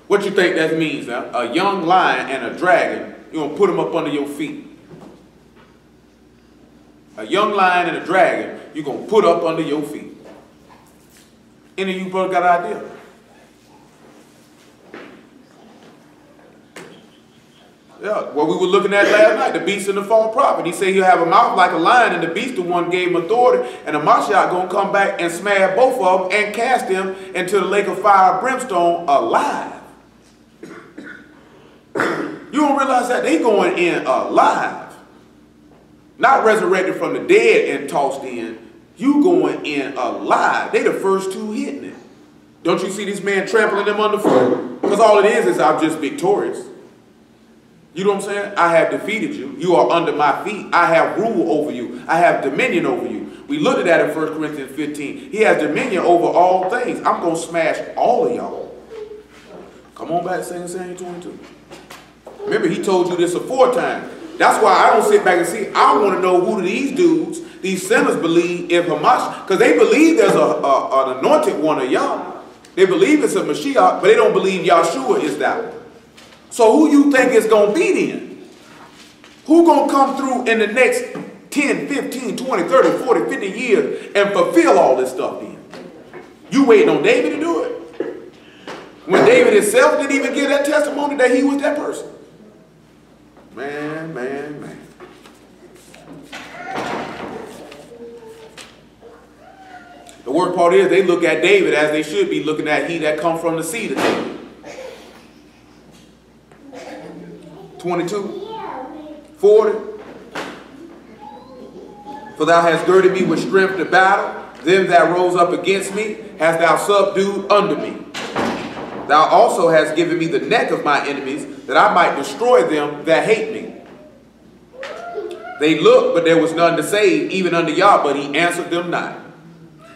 What you think that means now? A young lion and a dragon, you're going to put them up under your feet. A young lion and a dragon, you're going to put up under your feet. Any of you brothers got an idea? Yeah, what we were looking at last night, the beast and the false prophet. He said he'll have a mouth like a lion, and the beast the one gave him authority, and the Mashiach going to come back and smash both of them and cast them into the lake of fire and brimstone alive. You don't realize that? They going in alive. Not resurrected from the dead and tossed in. You going in alive. They the first two hitting it. Don't you see this man trampling them underfoot? Because all it is I'm just victorious. You know what I'm saying? I have defeated you. You are under my feet. I have rule over you. I have dominion over you. We looked at that in 1 Corinthians 15. He has dominion over all things. I'm going to smash all of y'all. Come on back, St. 22. Remember, he told you this aforetime. That's why I don't sit back and see. I want to know who do these dudes, these sinners, believe in Hamas. Because they believe there's an anointed one of Yah. They believe it's a Mashiach, but they don't believe Yahshua is that one. So who you think is going to be then? Who going to come through in the next 10, 15, 20, 30, 40, 50 years and fulfill all this stuff then? You waiting on David to do it? When David himself didn't even give that testimony that he was that person. Man, man, man. The worst part is they look at David as they should be looking at he that come from the seed of David. 22, 40. For thou hast girded me with strength to battle. Them that rose up against me hast thou subdued under me. Thou also hast given me the neck of my enemies, that I might destroy them that hate me. They looked, but there was none to save, even unto Yah, but he answered them not.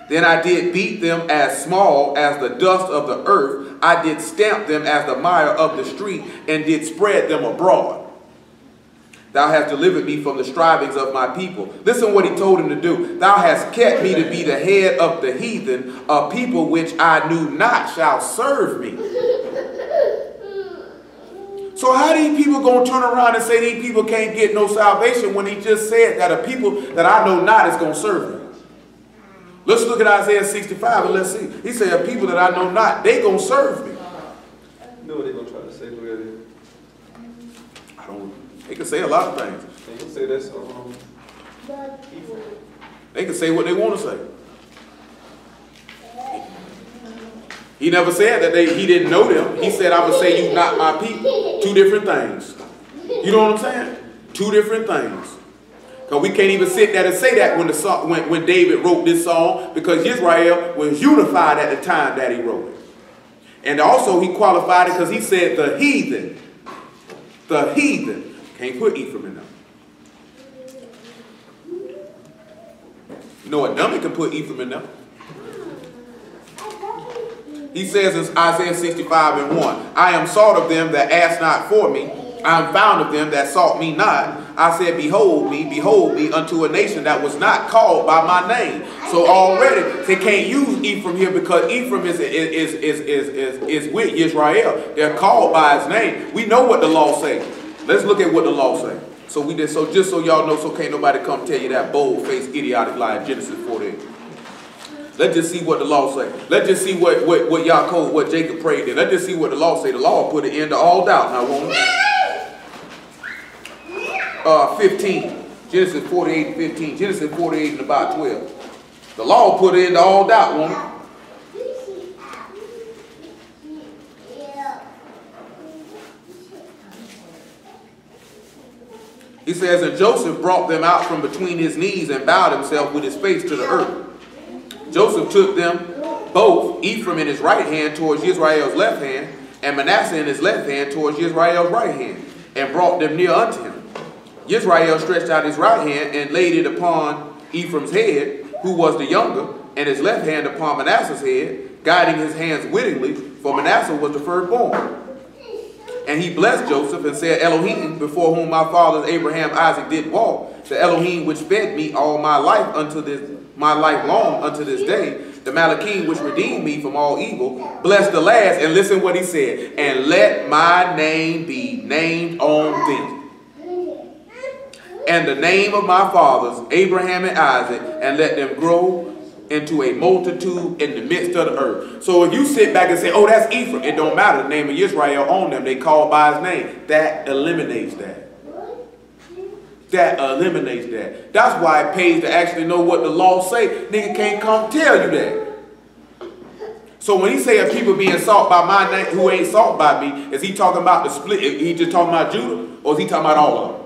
Then I did beat them as small as the dust of the earth. I did stamp them as the mire of the street, and did spread them abroad. Thou hast delivered me from the strivings of my people. Listen what he told him to do. Thou hast kept me to be the head of the heathen. A people which I knew not shall serve me. So how these people going to turn around and say these people can't get no salvation when he just said that a people that I know not is going to serve me? Let's look at Isaiah 65 and let's see. He said a people that I know not, they going to serve me. You know what they're going to try to say, really? I don't know. They can say a lot of things. They can say that's They can say what they want to say. He never said that he didn't know them. He said, I would say you not my people. Two different things. You know what I'm saying? Two different things. Because we can't even sit there and say that when David wrote this song, because Israel was unified at the time that he wrote it. And also he qualified it because he said the heathen. The heathen. Can't put Ephraim in there. You know what dummy can put Ephraim in there? He says in Isaiah 65 and 1, I am sought of them that asked not for me. I am found of them that sought me not. I said, behold me unto a nation that was not called by my name. So already they can't use Ephraim here because Ephraim is with Israel. They're called by his name. We know what the law says. Let's look at what the law says. So just so y'all know, so can't nobody come tell you that bold-faced idiotic lie in Genesis 48. Let's just see what the law say. Let's just see what Yaakov, what Jacob prayed in. Let's just see what the law say. The law put an end to all doubt. Now, won't it? 15. Genesis 48 and 15. Genesis 48 and about 12. The law put an end to all doubt, won't it? He says, and Joseph brought them out from between his knees and bowed himself with his face to the earth. Joseph took them both, Ephraim in his right hand towards Israel's left hand, and Manasseh in his left hand towards Israel's right hand, and brought them near unto him. Israel stretched out his right hand and laid it upon Ephraim's head, who was the younger, and his left hand upon Manasseh's head, guiding his hands wittingly, for Manasseh was the firstborn. And he blessed Joseph and said, Elohim, before whom my fathers Abraham, Isaac did walk, the Elohim which fed me all my life long unto this day, the Malachim which redeemed me from all evil, bless the last, and listen what he said, and let my name be named on thee, and the name of my fathers Abraham and Isaac, and let them grow into a multitude in the midst of the earth. So if you sit back and say, oh, that's Ephraim, it don't matter. The name of Israel on them, they called by his name. That eliminates that. That eliminates that. That's why it pays to actually know what the law say. Nigga can't come tell you that. So when he say if people being sought by my name who ain't sought by me, is he talking about the split? Is he just talking about Judah? Or is he talking about all of them?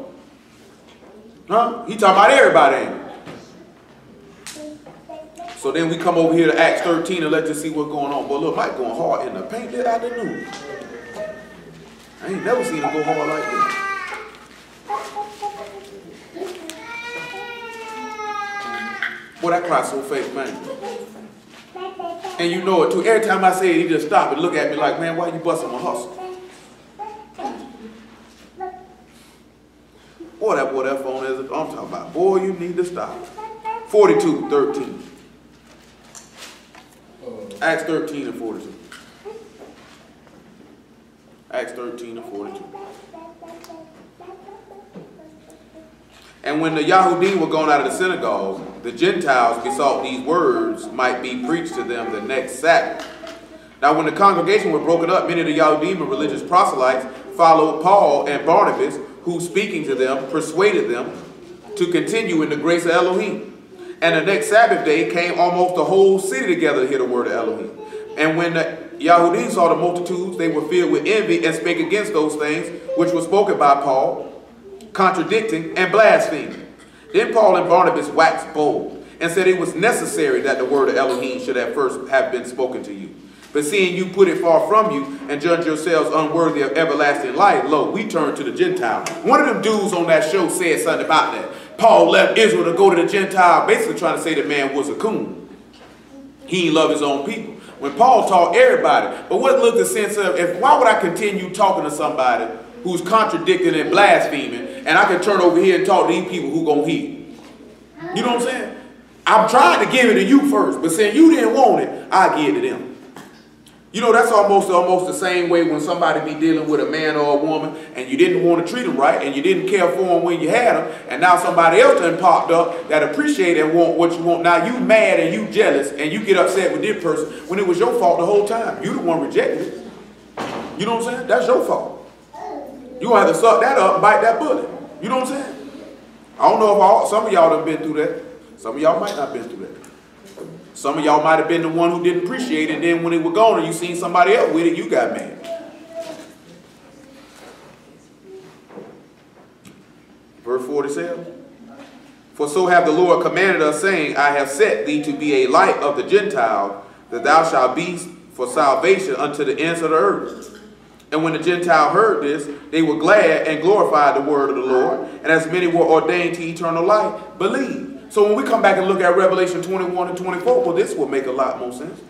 Huh? He talking about everybody, ain't he? So then we come over here to Acts 13 and let's just see what's going on. Boy, look, Mike going hard in the paint this afternoon. I ain't never seen him go hard like this. Boy, that cry so fake, man. And you know it too. Every time I say it, he just stop and look at me like, man, why you busting my hustle? Boy, that phone is, I'm talking about. Boy, you need to stop. 42:13. Acts 13 and 42. Acts 13 and 42. And when the Yahudim were gone out of the synagogue, the Gentiles besought these words might be preached to them the next Sabbath. Now when the congregation was broken up, many of the Yahudim and religious proselytes followed Paul and Barnabas, who speaking to them persuaded them to continue in the grace of Elohim. And the next Sabbath day came almost the whole city together to hear the word of Elohim. And when the Yahudim saw the multitudes, they were filled with envy and spake against those things which were spoken by Paul, contradicting and blaspheming. Then Paul and Barnabas waxed bold and said it was necessary that the word of Elohim should at first have been spoken to you. But seeing you put it far from you and judge yourselves unworthy of everlasting life, lo, we turn to the Gentiles. One of them dudes on that show said something about that. Paul left Israel to go to the Gentile, basically trying to say the man was a coon. He ain't love his own people. When Paul taught everybody, but what looked the sense of, why would I continue talking to somebody who's contradicting and blaspheming, and I can turn over here and talk to these people who gonna hear? You know what I'm saying? I'm trying to give it to you first, but since you didn't want it, I give it to them. You know, that's almost the same way when somebody be dealing with a man or a woman and you didn't want to treat them right and you didn't care for them when you had them, and now somebody else done popped up that appreciate and want what you want. Now you mad and you jealous and you get upset with this person when it was your fault the whole time. You the one rejected it. You know what I'm saying? That's your fault. You gonna have to suck that up and bite that bullet. You know what I'm saying? I don't know if some of y'all done been through that. Some of y'all might not been through that. Some of y'all might have been the one who didn't appreciate it, and then when it was gone and you seen somebody else with it, you got mad. Verse 47. For so have the Lord commanded us, saying, I have set thee to be a light of the Gentiles, that thou shalt be for salvation unto the ends of the earth. And when the Gentiles heard this, they were glad and glorified the word of the Lord. And as many were ordained to eternal life, believed. So when we come back and look at Revelation 21 and 24, well, this will make a lot more sense.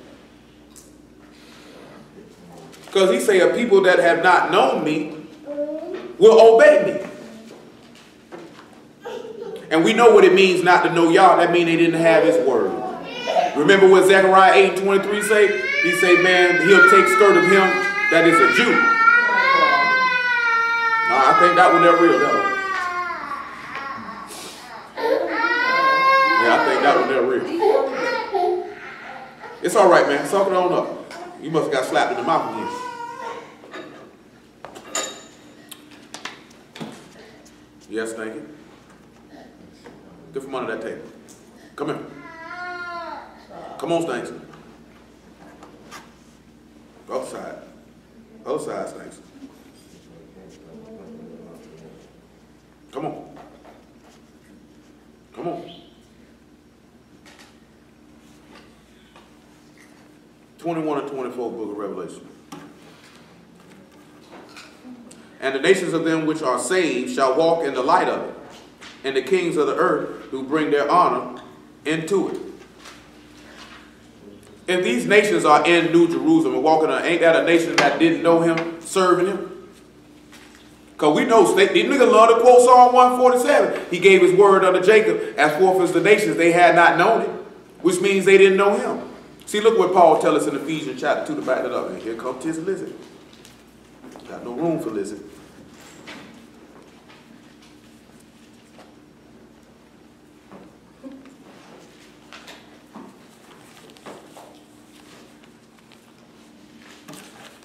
Because he say, a people that have not known me will obey me. And we know what it means not to know Yah. That means they didn't have his word. Remember what Zechariah 8 and 23 say? He say, man, he'll take skirt of him that is a Jew. Now, I think that one they're real, though. I think that one there real. It's all right, man. Suck it on up. You must have got slapped in the mouth again. Yes, thank you. Get from under that table. Come here. Come on, Stanks. Other side. Other side, Stanks. Come on. Come on. 21 and 24, book of Revelation. And the nations of them which are saved shall walk in the light of it, and the kings of the earth do bring their honor into it. If these nations are in New Jerusalem and walking on, ain't that a nation that didn't know him, serving him? Because we know, these niggas love to quote Psalm 147. He gave his word unto Jacob, as forth as the nations, they had not known it, which means they didn't know him. See, look what Paul tells us in Ephesians chapter 2 to back that up. And here comes his lizard. Got no room for lizard.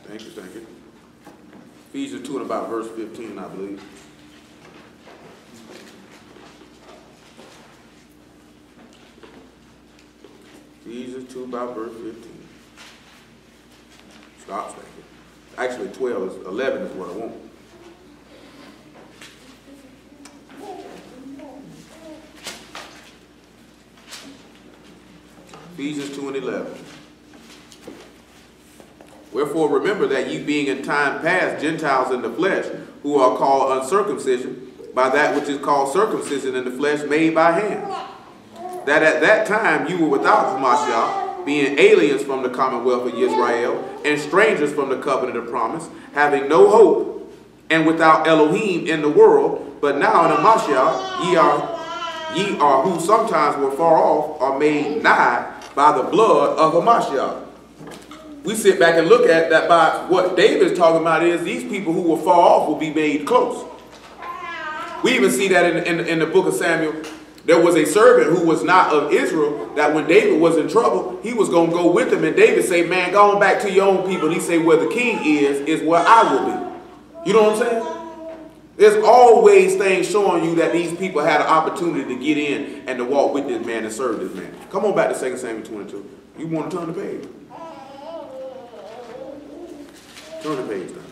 Thank you, thank you. Ephesians 2 and about verse 15, I believe. Ephesians 2 about verse 15. Stop thinking. Actually 12 is 11 is what I want. Ephesians 2 and 11. Wherefore remember that ye being in time past Gentiles in the flesh, who are called uncircumcision, by that which is called circumcision in the flesh made by hand. That at that time you were without Hamashiach, being aliens from the commonwealth of Israel, and strangers from the covenant of promise, having no hope, and without Elohim in the world. But now in Hamashiach ye are who sometimes were far off, are made nigh by the blood of Hamashiach. We sit back and look at that by what David is talking about is these people who were far off will be made close. We even see that in the book of Samuel. There was a servant who was not of Israel that when David was in trouble, he was going to go with him. And David said, man, go on back to your own people. And he said, where the king is where I will be. You know what I'm saying? There's always things showing you that these people had an opportunity to get in and to walk with this man and serve this man. Come on back to 2 Samuel 22. You want to turn the page? Turn the page down.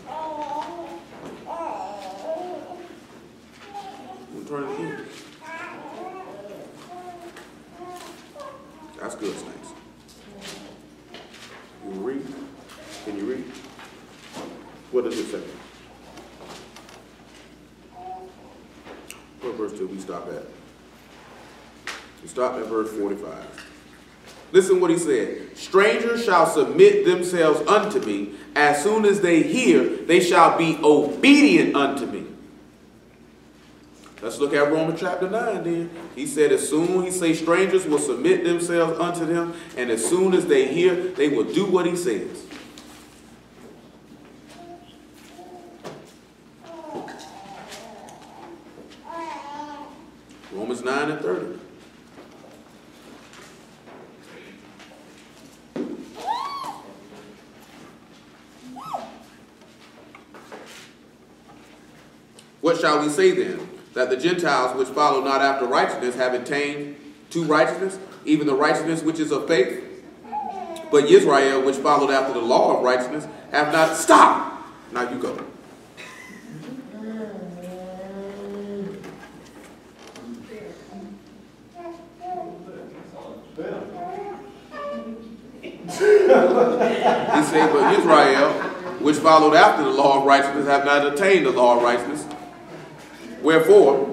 We'll turn it again. That's good, Snakes. You read? Can you read? What does it say? What verse did we stop at? We stopped at verse 45. Listen what he said. Strangers shall submit themselves unto me. As soon as they hear, they shall be obedient unto me. Let's look at Romans chapter 9 then. He said as soon, he say strangers will submit themselves unto them, and as soon as they hear, they will do what he says. Romans 9 and 30. What shall we say then? That the Gentiles which follow not after righteousness have attained to righteousness, even the righteousness which is of faith? But Israel, which followed after the law of righteousness, have not stopped. Now you go. He said, but Israel, which followed after the law of righteousness, have not attained the law of righteousness. Wherefore,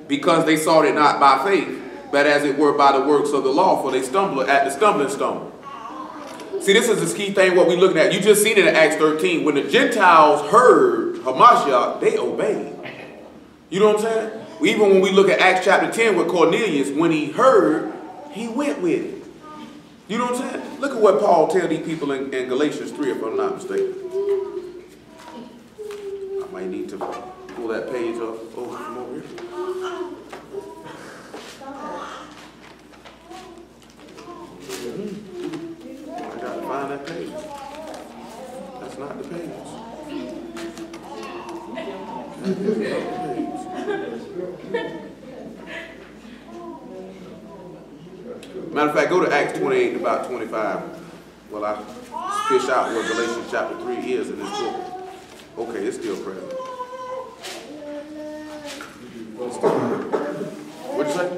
because they sought it not by faith, but as it were by the works of the law, for they stumble at the stumbling stone. See, this is the key thing, what we're looking at. You just seen it in Acts 13. When the Gentiles heard Hamashiach, they obeyed. You know what I'm saying? Even when we look at Acts chapter 10 with Cornelius, when he heard, he went with it. You know what I'm saying? Look at what Paul tells these people in Galatians 3, if I'm not mistaken. I might need to pull that page up over from over here. I got to find that page. That's not the page. That is not the page. Matter of fact, go to Acts 28 about 25. Well, I fish out what Galatians chapter 3 is in this book. Okay, it's still present. What'd you say?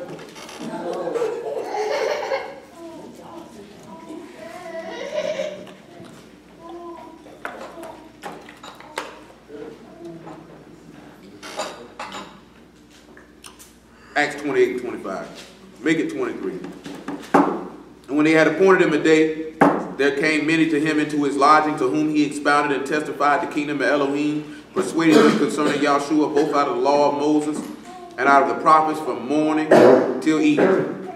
Acts 28 and 25. Make it 23. And when they had appointed him a day, there came many to him into his lodging, to whom he expounded and testified the kingdom of Elohim, persuading them concerning Yahshua, both out of the law of Moses and out of the prophets, from morning till evening.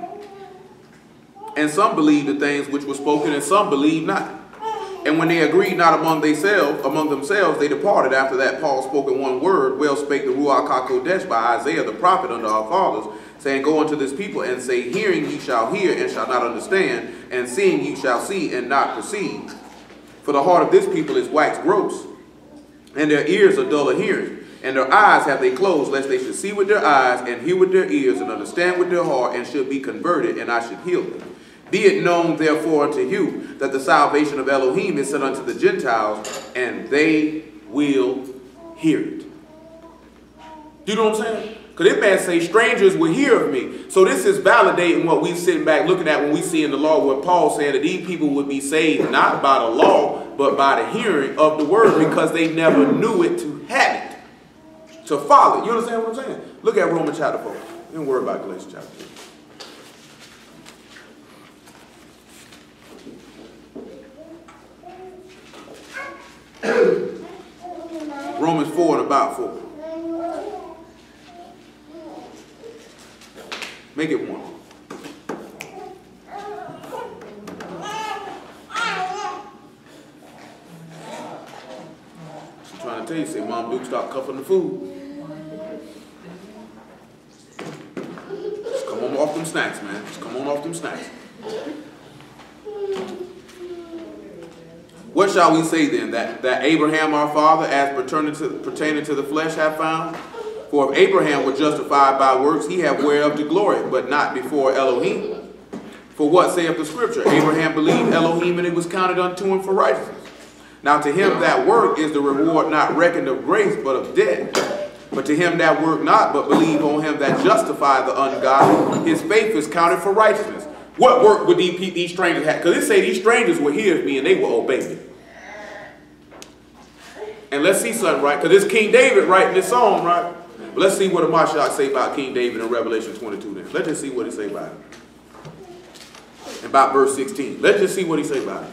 And some believed the things which were spoken, and some believed not. And when they agreed not among themselves, they departed. After that, Paul spoke in one word, well spake the Ruach HaKodesh by Isaiah the prophet unto our fathers, saying, go unto this people and say, hearing ye shall hear and shall not understand, and seeing ye shall see and not perceive. For the heart of this people is waxed gross, and their ears are dull of hearing, and their eyes have they closed, lest they should see with their eyes, and hear with their ears, and understand with their heart, and should be converted, and I should heal them. Be it known therefore unto you, that the salvation of Elohim is sent unto the Gentiles, and they will hear it. Do you know what I'm saying? Because this man say, strangers will hear of me. So this is validating what we sitting back looking at when we see in the law where Paul said that these people would be saved not by the law, but by the hearing of the word, because they never knew it to have it, to follow it. You understand what I'm saying? Look at Romans chapter 4. Don't worry about Galatians chapter 2. Romans 4 and about 4. Make it 1. I'm trying to tell you, say, Mom Duke, stop cuffing the food. Just come on off them snacks, man. Just come on off them snacks. What shall we say then? That Abraham our father, as pertaining to the flesh, have found? For if Abraham were justified by works, he have whereof to glory, but not before Elohim. For what saith the scripture? Abraham believed Elohim, and it was counted unto him for righteousness. Now to him that work is the reward not reckoned of grace, but of debt. But to him that work not, but believe on him that justified the ungodly, his faith is counted for righteousness. What work would these strangers have? Because it say these strangers will hear me and they will obey me. And let's see something, right? Because it's King David writing this song, right? But let's see what Hamashiach say about King David in Revelation 22 then. Let's just see what he say about him. In about verse 16. Let's just see what he say about it.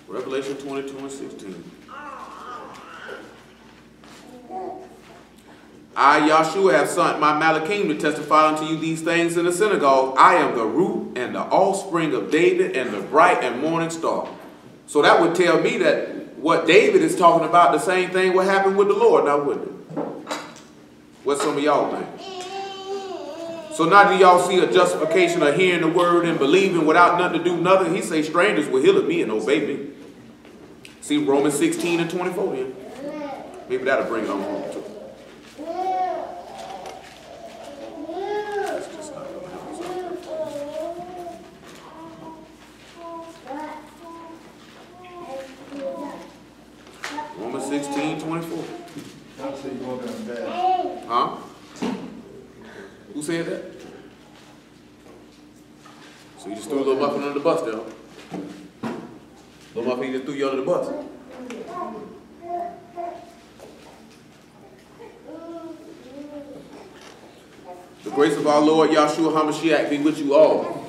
Revelation 22 and 16. I, Yahshua, have sent my Malachim to testify unto you these things in the synagogue. I am the root and the offspring of David and the bright and morning star. So that would tell me that what David is talking about, the same thing would happen with the Lord, now wouldn't it? What some of y'all think? So now do y'all see a justification of hearing the word and believing without nothing to do nothing? He say strangers will hear of me and obey me. See Romans 16 and 24 then. Maybe that'll bring it on home too. Romans 16, 24. I'll say you're going down bad. Huh? Who said that? So you just threw a little muffin under the bus there. Little muffin, he just threw you under the bus. The grace of our Lord Yahshua HaMashiach be with you all.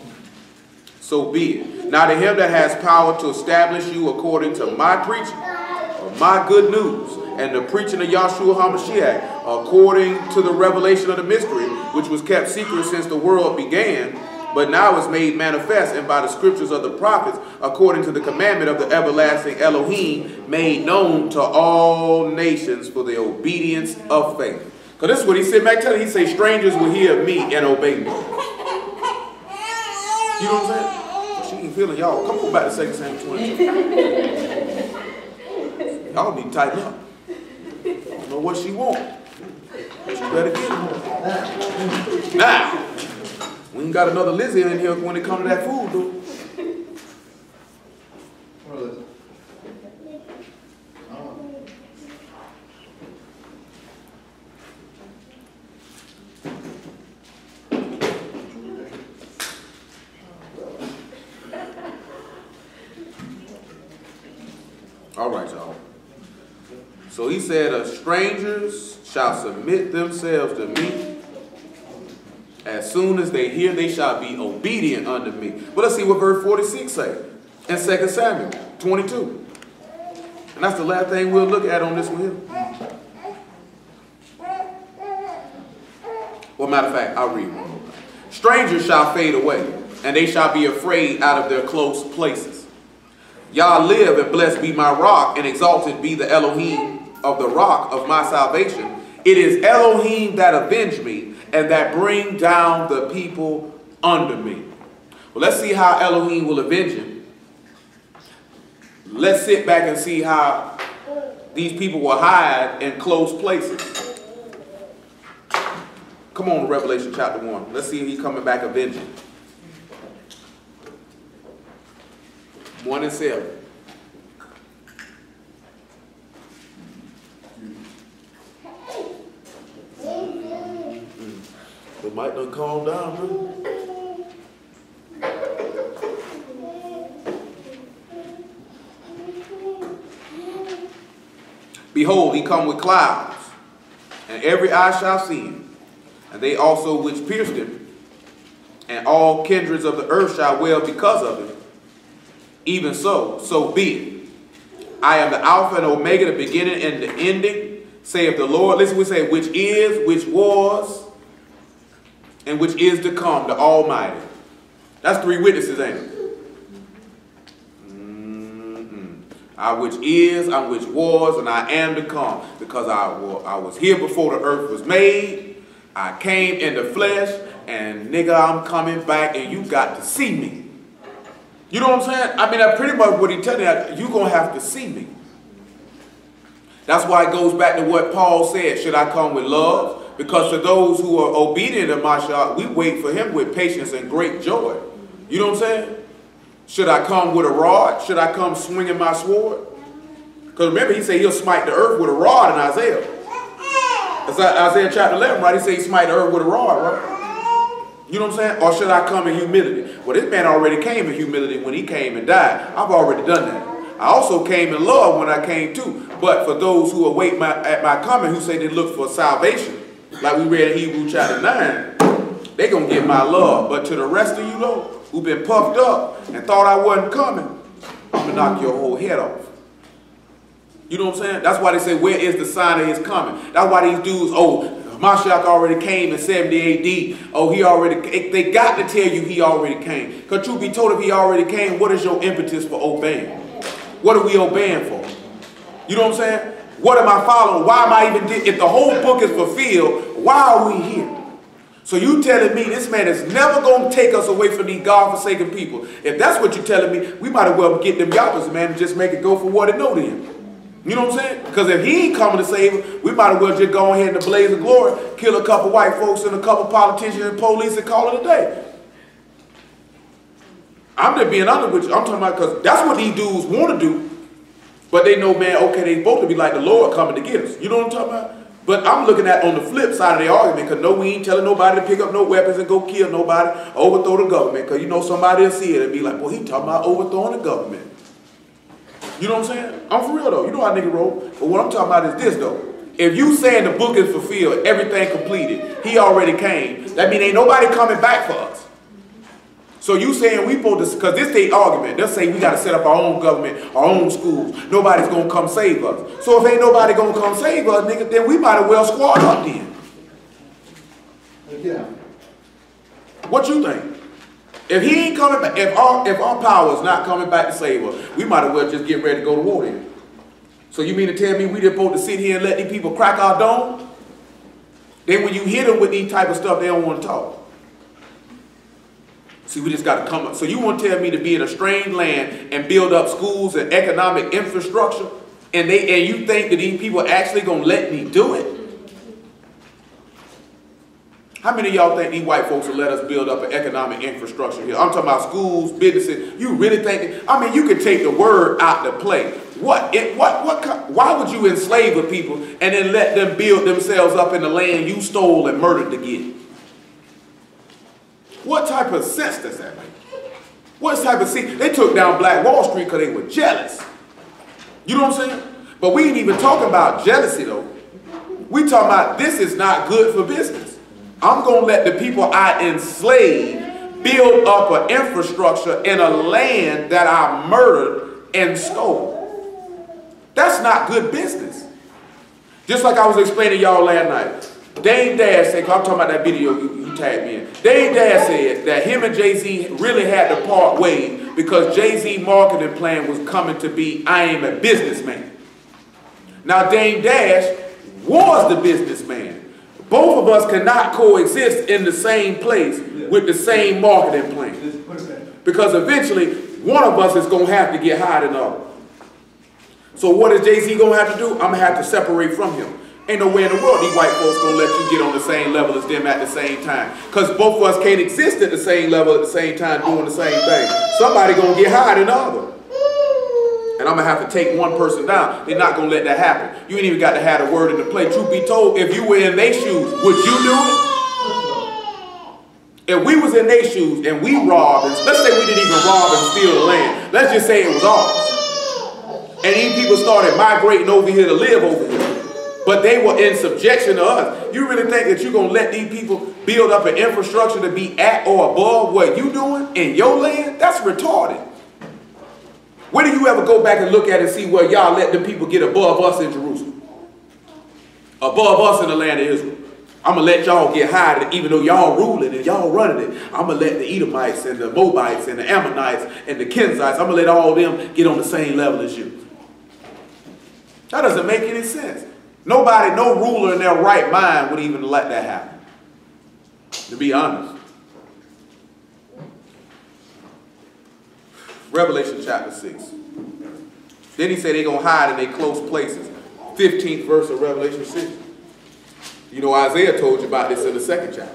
So be it. Now to him that has power to establish you according to my preaching, or my good news, and the preaching of Yahshua HaMashiach, according to the revelation of the mystery, which was kept secret since the world began, but now is made manifest, and by the scriptures of the prophets, according to the commandment of the everlasting Elohim, made known to all nations for the obedience of faith. Because this is what he said back to you. He say, strangers will hear of me and obey me. You know what I'm saying? Well, she ain't feeling y'all. Come on back to 2 Samuel 22. Y'all need to tighten up. I don't know what she want. But you better get it. Now, we ain't got another Lizzie in here when it comes to that food, though. What is it? All right, y'all. So he said, strangers shall submit themselves to me. As soon as they hear, they shall be obedient unto me. But let's see what verse 46 say in 2 Samuel 22. And that's the last thing we'll look at on this one here. Well, matter of fact, I'll read one more. Strangers shall fade away, and they shall be afraid out of their close places. Yah live, and blessed be my rock, and exalted be the Elohim of the rock of my salvation. It is Elohim that avenge me, and that bring down the people under me. Well, let's see how Elohim will avenge him. Let's sit back and see how these people will hide in close places. Come on, Revelation chapter 1. Let's see if he's coming back avenging. 1 and 7. The mic done calm down, man. Behold, he come with clouds, and every eye shall see him, and they also which pierced him, and all kindreds of the earth shall wail because of him. Even so, so be it. I am the Alpha and Omega, the beginning and the ending, saith the Lord. Listen, we say, which is, which was, and which is to come, the Almighty. That's 3 witnesses, ain't it? I which is, I which was, and I am to come. Because I was here before the earth was made. I came in the flesh, and nigga, I'm coming back, and you got to see me. You know what I'm saying? I mean, that's pretty much what he's telling you. You're going to have to see me. That's why it goes back to what Paul said. Should I come with love? Because to those who are obedient to Mashiach, we wait for him with patience and great joy. You know what I'm saying? Should I come with a rod? Should I come swinging my sword? Because remember, he said he'll smite the earth with a rod in Isaiah. That's Isaiah chapter 11, right? He said he smite the earth with a rod, right? You know what I'm saying? Or should I come in humility? Well, this man already came in humility when he came and died. I've already done that. I also came in love when I came too. But for those who await at my coming, who say they look for salvation, like we read in Hebrews chapter 9, they gonna get my love. But to the rest of you though, who've been puffed up and thought I wasn't coming, I'm gonna knock your whole head off. You know what I'm saying? That's why they say, where is the sign of his coming? That's why these dudes, oh, Mashiach already came in 70 AD. Oh, he already, they got to tell you he already came. Because truth be told, if he already came, what is your impetus for obeying? What are we obeying for? You know what I'm saying? What am I following? Why am I even, if the whole book is fulfilled, why are we here? So you telling me this man is never going to take us away from these God-forsaken people. If that's what you're telling me, we might as well get them yappers, man, and just make it go for what it know to him. You know what I'm saying? Because if he ain't coming to save us, we might as well just go ahead in the blaze of glory, kill a couple white folks and a couple politicians and police and call it a day. I'm just being honest with you. I'm talking about because that's what these dudes want to do. But they know, man, okay, they supposed to be like the Lord coming to get us. You know what I'm talking about? But I'm looking at on the flip side of the argument, because no, we ain't telling nobody to pick up no weapons and go kill nobody, overthrow the government. Because you know somebody will see it and be like, boy, he talking about overthrowing the government. You know what I'm saying? I'm for real though. You know how nigga roll. But what I'm talking about is this though. If you saying the book is fulfilled, everything completed, he already came, that means ain't nobody coming back for us. So you saying we supposed to, because this they argument, they'll say we got to set up our own government, our own schools. Nobody's going to come save us. So if ain't nobody going to come save us, nigga, then we might as well squad up then. Yeah. What you think? If he ain't coming back, if our power is not coming back to save us, we might as well just get ready to go to war then. So you mean to tell me we just supposed to sit here and let these people crack our dome? Then when you hit them with these type of stuff, they don't want to talk. See, we just got to come up. So you want to tell me to be in a strange land and build up schools and economic infrastructure, and you think that these people are actually going to let me do it? How many of y'all think these white folks will let us build up an economic infrastructure here? I'm talking about schools, businesses. You really think, I mean, you could take the word out to play. Why would you enslave the people and then let them build themselves up in the land you stole and murdered to get? What type of sense does that make? What type of sense? They took down Black Wall Street because they were jealous. You know what I'm saying? But we ain't even talking about jealousy though. We talking about this is not good for business. I'm going to let the people I enslave build up an infrastructure in a land that I murdered and stole. That's not good business. Just like I was explaining to y'all last night. Dame Dash said, I'm talking about that video you tagged me in. Dame Dash said that him and Jay-Z really had to part ways because Jay-Z's marketing plan was coming to be, I am a businessman. Now Dame Dash was the businessman. Both of us cannot coexist in the same place with the same marketing plan. Because eventually, one of us is going to have to get higher than the other. So what is Jay-Z going to have to do? I'm going to have to separate from him. Ain't no way in the world these white folks going to let you get on the same level as them at the same time. Because both of us can't exist at the same level at the same time doing the same thing. Somebody going to get higher than the other. And I'm going to have to take one person down. They're not going to let that happen. You ain't even got to have the word in the play. Truth be told, if you were in their shoes, would you do it? If we was in their shoes and we robbed, and let's say we didn't even rob and steal the land. Let's just say it was ours. And these people started migrating over here to live over here. But they were in subjection to us. You really think that you're going to let these people build up an infrastructure to be at or above what you doing in your land? That's retarded. Where do you ever go back and look at and see where y'all let the people get above us in Jerusalem? Above us in the land of Israel. I'm going to let y'all get higher, even though y'all ruling and y'all running it. I'm going to let the Edomites and the Moabites and the Ammonites and the Kenzites, I'm going to let all of them get on the same level as you. That doesn't make any sense. Nobody, no ruler in their right mind would even let that happen. To be honest. Revelation chapter 6. Then he said they're going to hide in their close places. 15th verse of Revelation 6. You know, Isaiah told you about this in the 2nd chapter.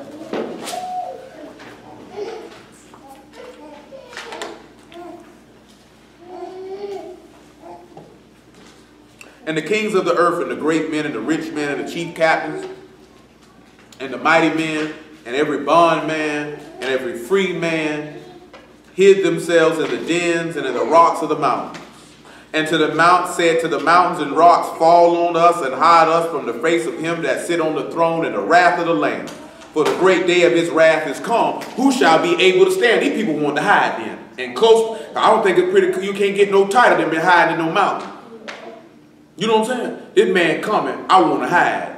And the kings of the earth and the great men and the rich men and the chief captains and the mighty men and every bondman and every free man hid themselves in the dens and in the rocks of the mountains. And to the mount said to the mountains and rocks, fall on us and hide us from the face of him that sit on the throne and the wrath of the Lamb. For the great day of his wrath is come. Who shall be able to stand? These people want to hide then. And close, I don't think it's pretty, you can't get no tighter than being hiding in no mountain. You know what I'm saying? This man coming, I want to hide.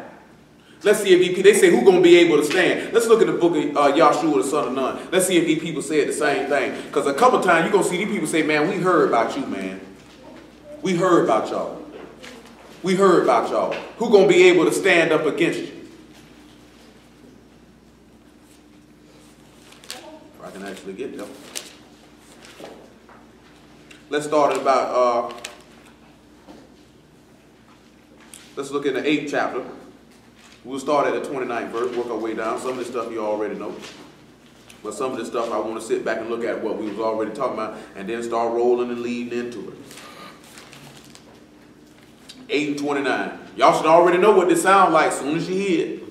Let's see if they say who's going to be able to stand. Let's look at the book of Yahshua, the son of Nun. Let's see if these people said the same thing. Because a couple times you're going to see these people say, man, we heard about you, man. We heard about y'all. We heard about y'all. Who going to be able to stand up against you? If I can actually get them. Let's start at about, let's look in the 8th chapter. We'll start at the 29th verse, work our way down. Some of this stuff you already know. But some of this stuff I want to sit back and look at what we was already talking about and then start rolling and leading into it. 8 and 29. Y'all should already know what this sounds like as soon as you hear it.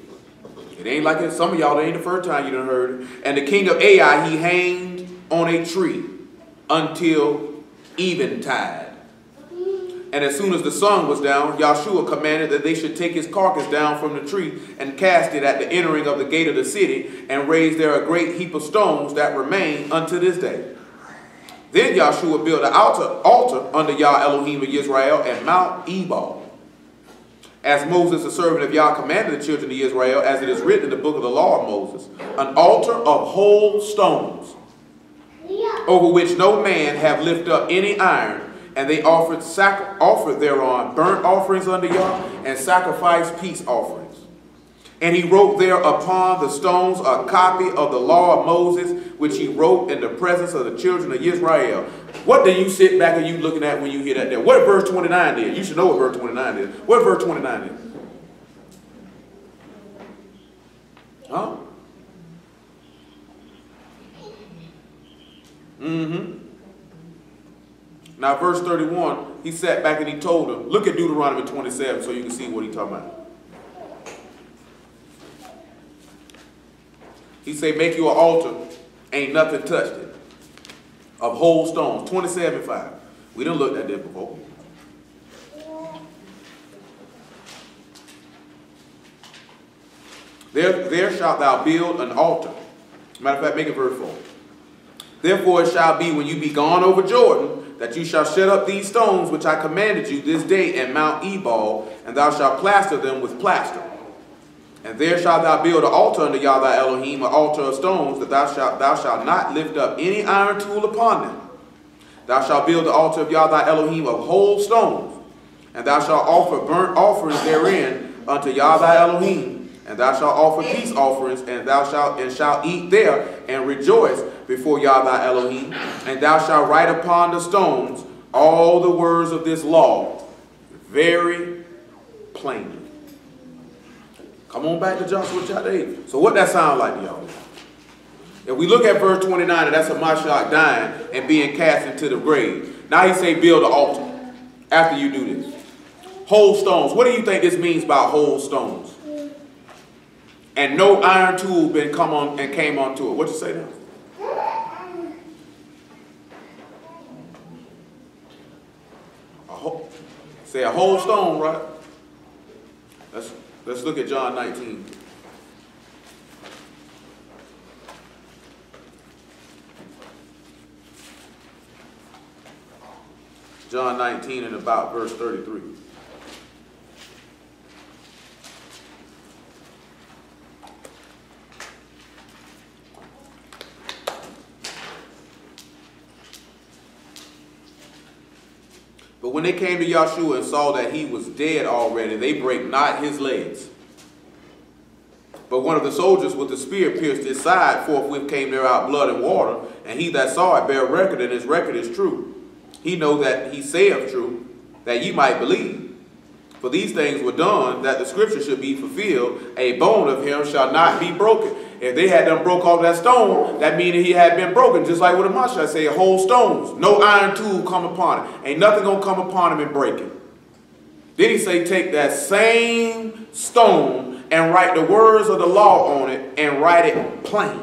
It ain't like it. Some of y'all, it ain't the first time you done heard it. And the king of Ai, he hanged on a tree until eventide. And as soon as the sun was down, Yahshua commanded that they should take his carcass down from the tree and cast it at the entering of the gate of the city and raise there a great heap of stones that remain unto this day. Then Yahshua built an altar under Yah Elohim of Israel at Mount Ebal. As Moses, the servant of Yah, commanded the children of Israel, as it is written in the book of the law of Moses, an altar of whole stones, over which no man have lifted up any iron, and they offered thereon burnt offerings unto Yah, and sacrificed peace offerings. And he wrote there upon the stones a copy of the law of Moses, which he wrote in the presence of the children of Israel. What do you sit back and you looking at when you hear that there? What verse 29 is? You should know what verse 29 is. What verse 29 is? Huh? Now verse 31, he sat back and he told them, look at Deuteronomy 27 so you can see what he's talking about. He said, make you an altar, ain't nothing touched it, of whole stones, 27:5. We done looked at that before. There shalt thou build an altar. Matter of fact, make it verse 4. Therefore it shall be when you be gone over Jordan, that you shall shut up these stones which I commanded you this day at Mount Ebal, and thou shalt plaster them with plaster. And there shalt thou build an altar unto Yah thy Elohim, an altar of stones, that thou shalt not lift up any iron tool upon them. Thou shalt build the altar of Yah thy Elohim of whole stones, and thou shalt offer burnt offerings therein unto Yah thy Elohim, and thou shalt offer peace offerings, and thou shalt eat there and rejoice before Yah thy Elohim, and thou shalt write upon the stones all the words of this law very plainly. Come on back to Joshua chapter 8. So what that sound like to y'all? If we look at verse 29, and that's a Mashiach dying and being cast into the grave. Now he say build an altar after you do this. Whole stones. What do you think this means by whole stones? And no iron tool came onto it. What you say now? Say a whole stone, right? Let's look at John 19. John 19 and about verse 33. But when they came to Yahshua and saw that he was dead already, they brake not his legs. But one of the soldiers with the spear pierced his side, forthwith came there out blood and water, and he that saw it bare record, and his record is true. He know that he saith true, that ye might believe. For these things were done, that the scripture should be fulfilled, a bone of him shall not be broken. If they had done broke off that stone, that meaning he had been broken, just like with a Mashiach say, whole stones, no iron tool come upon it. Ain't nothing gonna come upon him and break it. Then he say, take that same stone and write the words of the law on it and write it plain.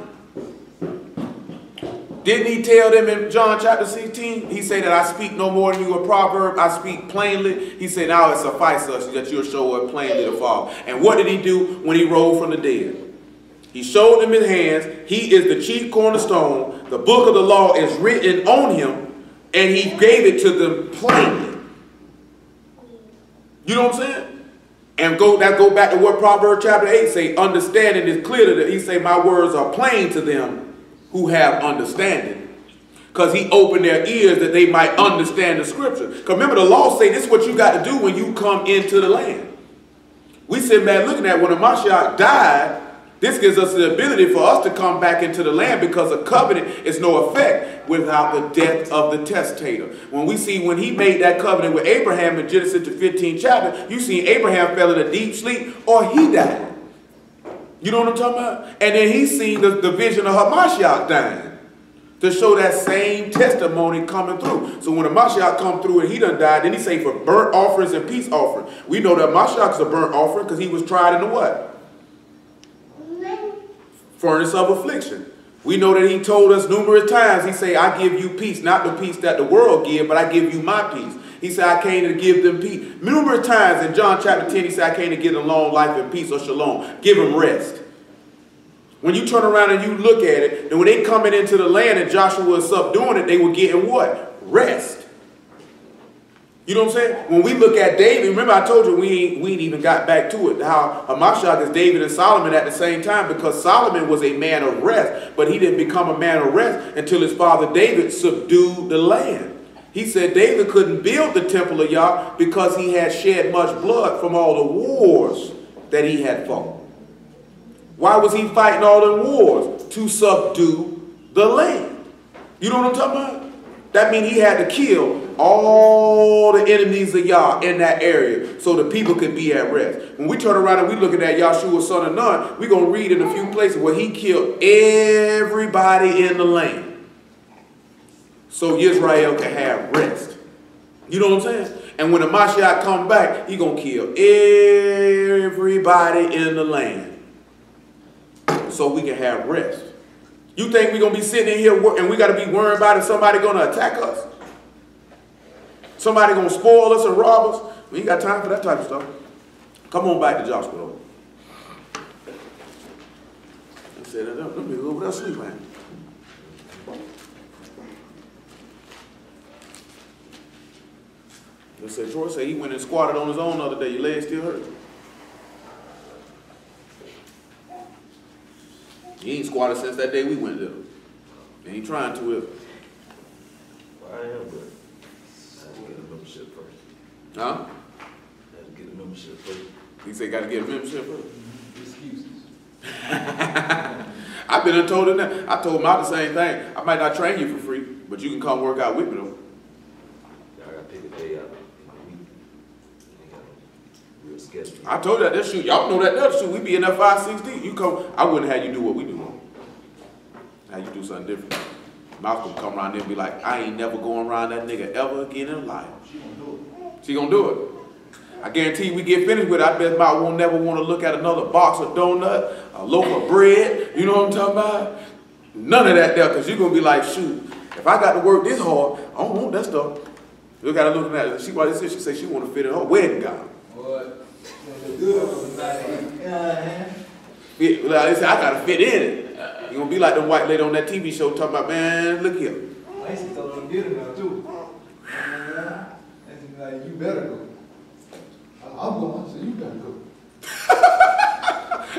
Didn't he tell them in John chapter 16? He said that I speak no more than you a proverb. I speak plainly. He said now it suffices us that you'll show us plainly the Father. And what did he do when he rose from the dead? He showed them his hands. He is the chief cornerstone. The book of the law is written on him. And he gave it to them plainly. You know what I'm saying? And go back to what Proverbs chapter 8 say. Understanding is clear to them. He say my words are plain to them who have understanding, because he opened their ears that they might understand the scripture. Because remember, the law say this is what you got to do when you come into the land. We sit back looking at when the Mashiach died, this gives us the ability for us to come back into the land, because a covenant is no effect without the death of the testator. When we see when he made that covenant with Abraham in Genesis the 15th chapter, you see Abraham fell in a deep sleep or he died. You know what I'm talking about? And then he seen the vision of Hamashiach dying to show that same testimony coming through. So when the Mashiach come through and he done died, then he say for burnt offerings and peace offering. We know that Mashiach is a burnt offering because he was tried in the what? Furnace of affliction. We know that he told us numerous times, he say, I give you peace, not the peace that the world give, but I give you my peace. He said, I came to give them peace. Numerous times in John chapter 10, he said, I came to give them long life and peace or shalom. Give them rest. When you turn around and you look at it, and when they coming into the land and Joshua was subduing it, they were getting what? Rest. You know what I'm saying? When we look at David, remember I told you we ain't even got back to it, how Hamashiach is David and Solomon at the same time, because Solomon was a man of rest, but he didn't become a man of rest until his father David subdued the land. He said David couldn't build the temple of Yah because he had shed much blood from all the wars that he had fought. Why was he fighting all the wars? To subdue the land. You know what I'm talking about? That means he had to kill all the enemies of Yah in that area so the people could be at rest. When we turn around and we look at that Yahshua son of Nun, we're going to read in a few places where he killed everybody in the land so Israel can have rest. You know what I'm saying? And when the Mashiach come back, he going to kill everybody in the land so we can have rest. You think we're going to be sitting in here and we got to be worried about if somebody going to attack us? Somebody going to spoil us and rob us? We ain't got time for that type of stuff. Come on back to Joshua, though. I said, let me go over there sleep, man. They said, Troy said he went and squatted on his own the other day. Your leg still hurt. He ain't squatted since that day we went there. He ain't trying to it. I am, but I have to get a membership first. Huh? I have to get a membership first. He said got to get a membership first. Excuses. I've been told him that. I told him out the same thing. I might not train you for free, but you can come work out with me though. I got to pick a day out in the week. I got a real schedule. I told you that shoot. Y'all know that shoot. We be in that 5-6 deep. You come. I wouldn't have you do what we do. Have you do something different. Malcolm come around there and be like, I ain't never going around that nigga ever again in life. She gonna do it. I guarantee you we get finished with it. I bet Mouth won't never want to look at another box of donut, a loaf of bread. You know what I'm talking about? None of that there, because you're going to be like, shoot, if I got to work this hard, I don't want that stuff. Look at her looking at it. She said she want to fit in her wedding gown. What? They say, I got to fit in it. You're going to be like the white lady on that TV show talking about, man, look here. I used to tell them to get it now, too. And like, you better go. I'm going, so you better go.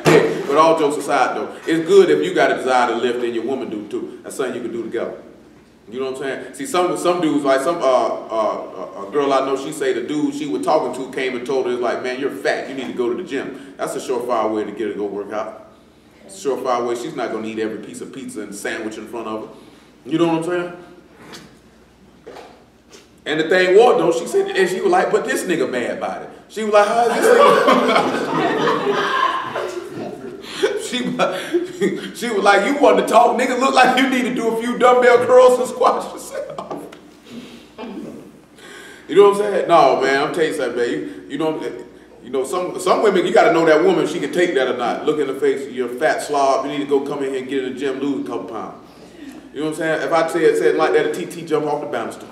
Hey, but all jokes aside, though, it's good if you got a desire to lift and your woman do, too. That's something you can do together. You know what I'm saying? See, some dudes, like a girl I know, she say the dude she was talking to came and told her, like, man, you're fat. You need to go to the gym. That's a surefire way to get her to go work out. It's a surefire way. She's not going to eat every piece of pizza and sandwich in front of her. You know what I'm saying? And the thing was, though, she said, and she was like, but this nigga bad about it. She was like, how is this nigga? She was like, you want to talk, nigga, look like you need to do a few dumbbell curls and squats yourself. You know what I'm saying? No, man, I'm telling you something, man. You know, some women, you got to know that woman, she can take that or not. Look in the face, you're a fat slob, you need to go come in here and get in the gym, lose a couple pounds. You know what I'm saying? If I said like that, a TT jump off the banister.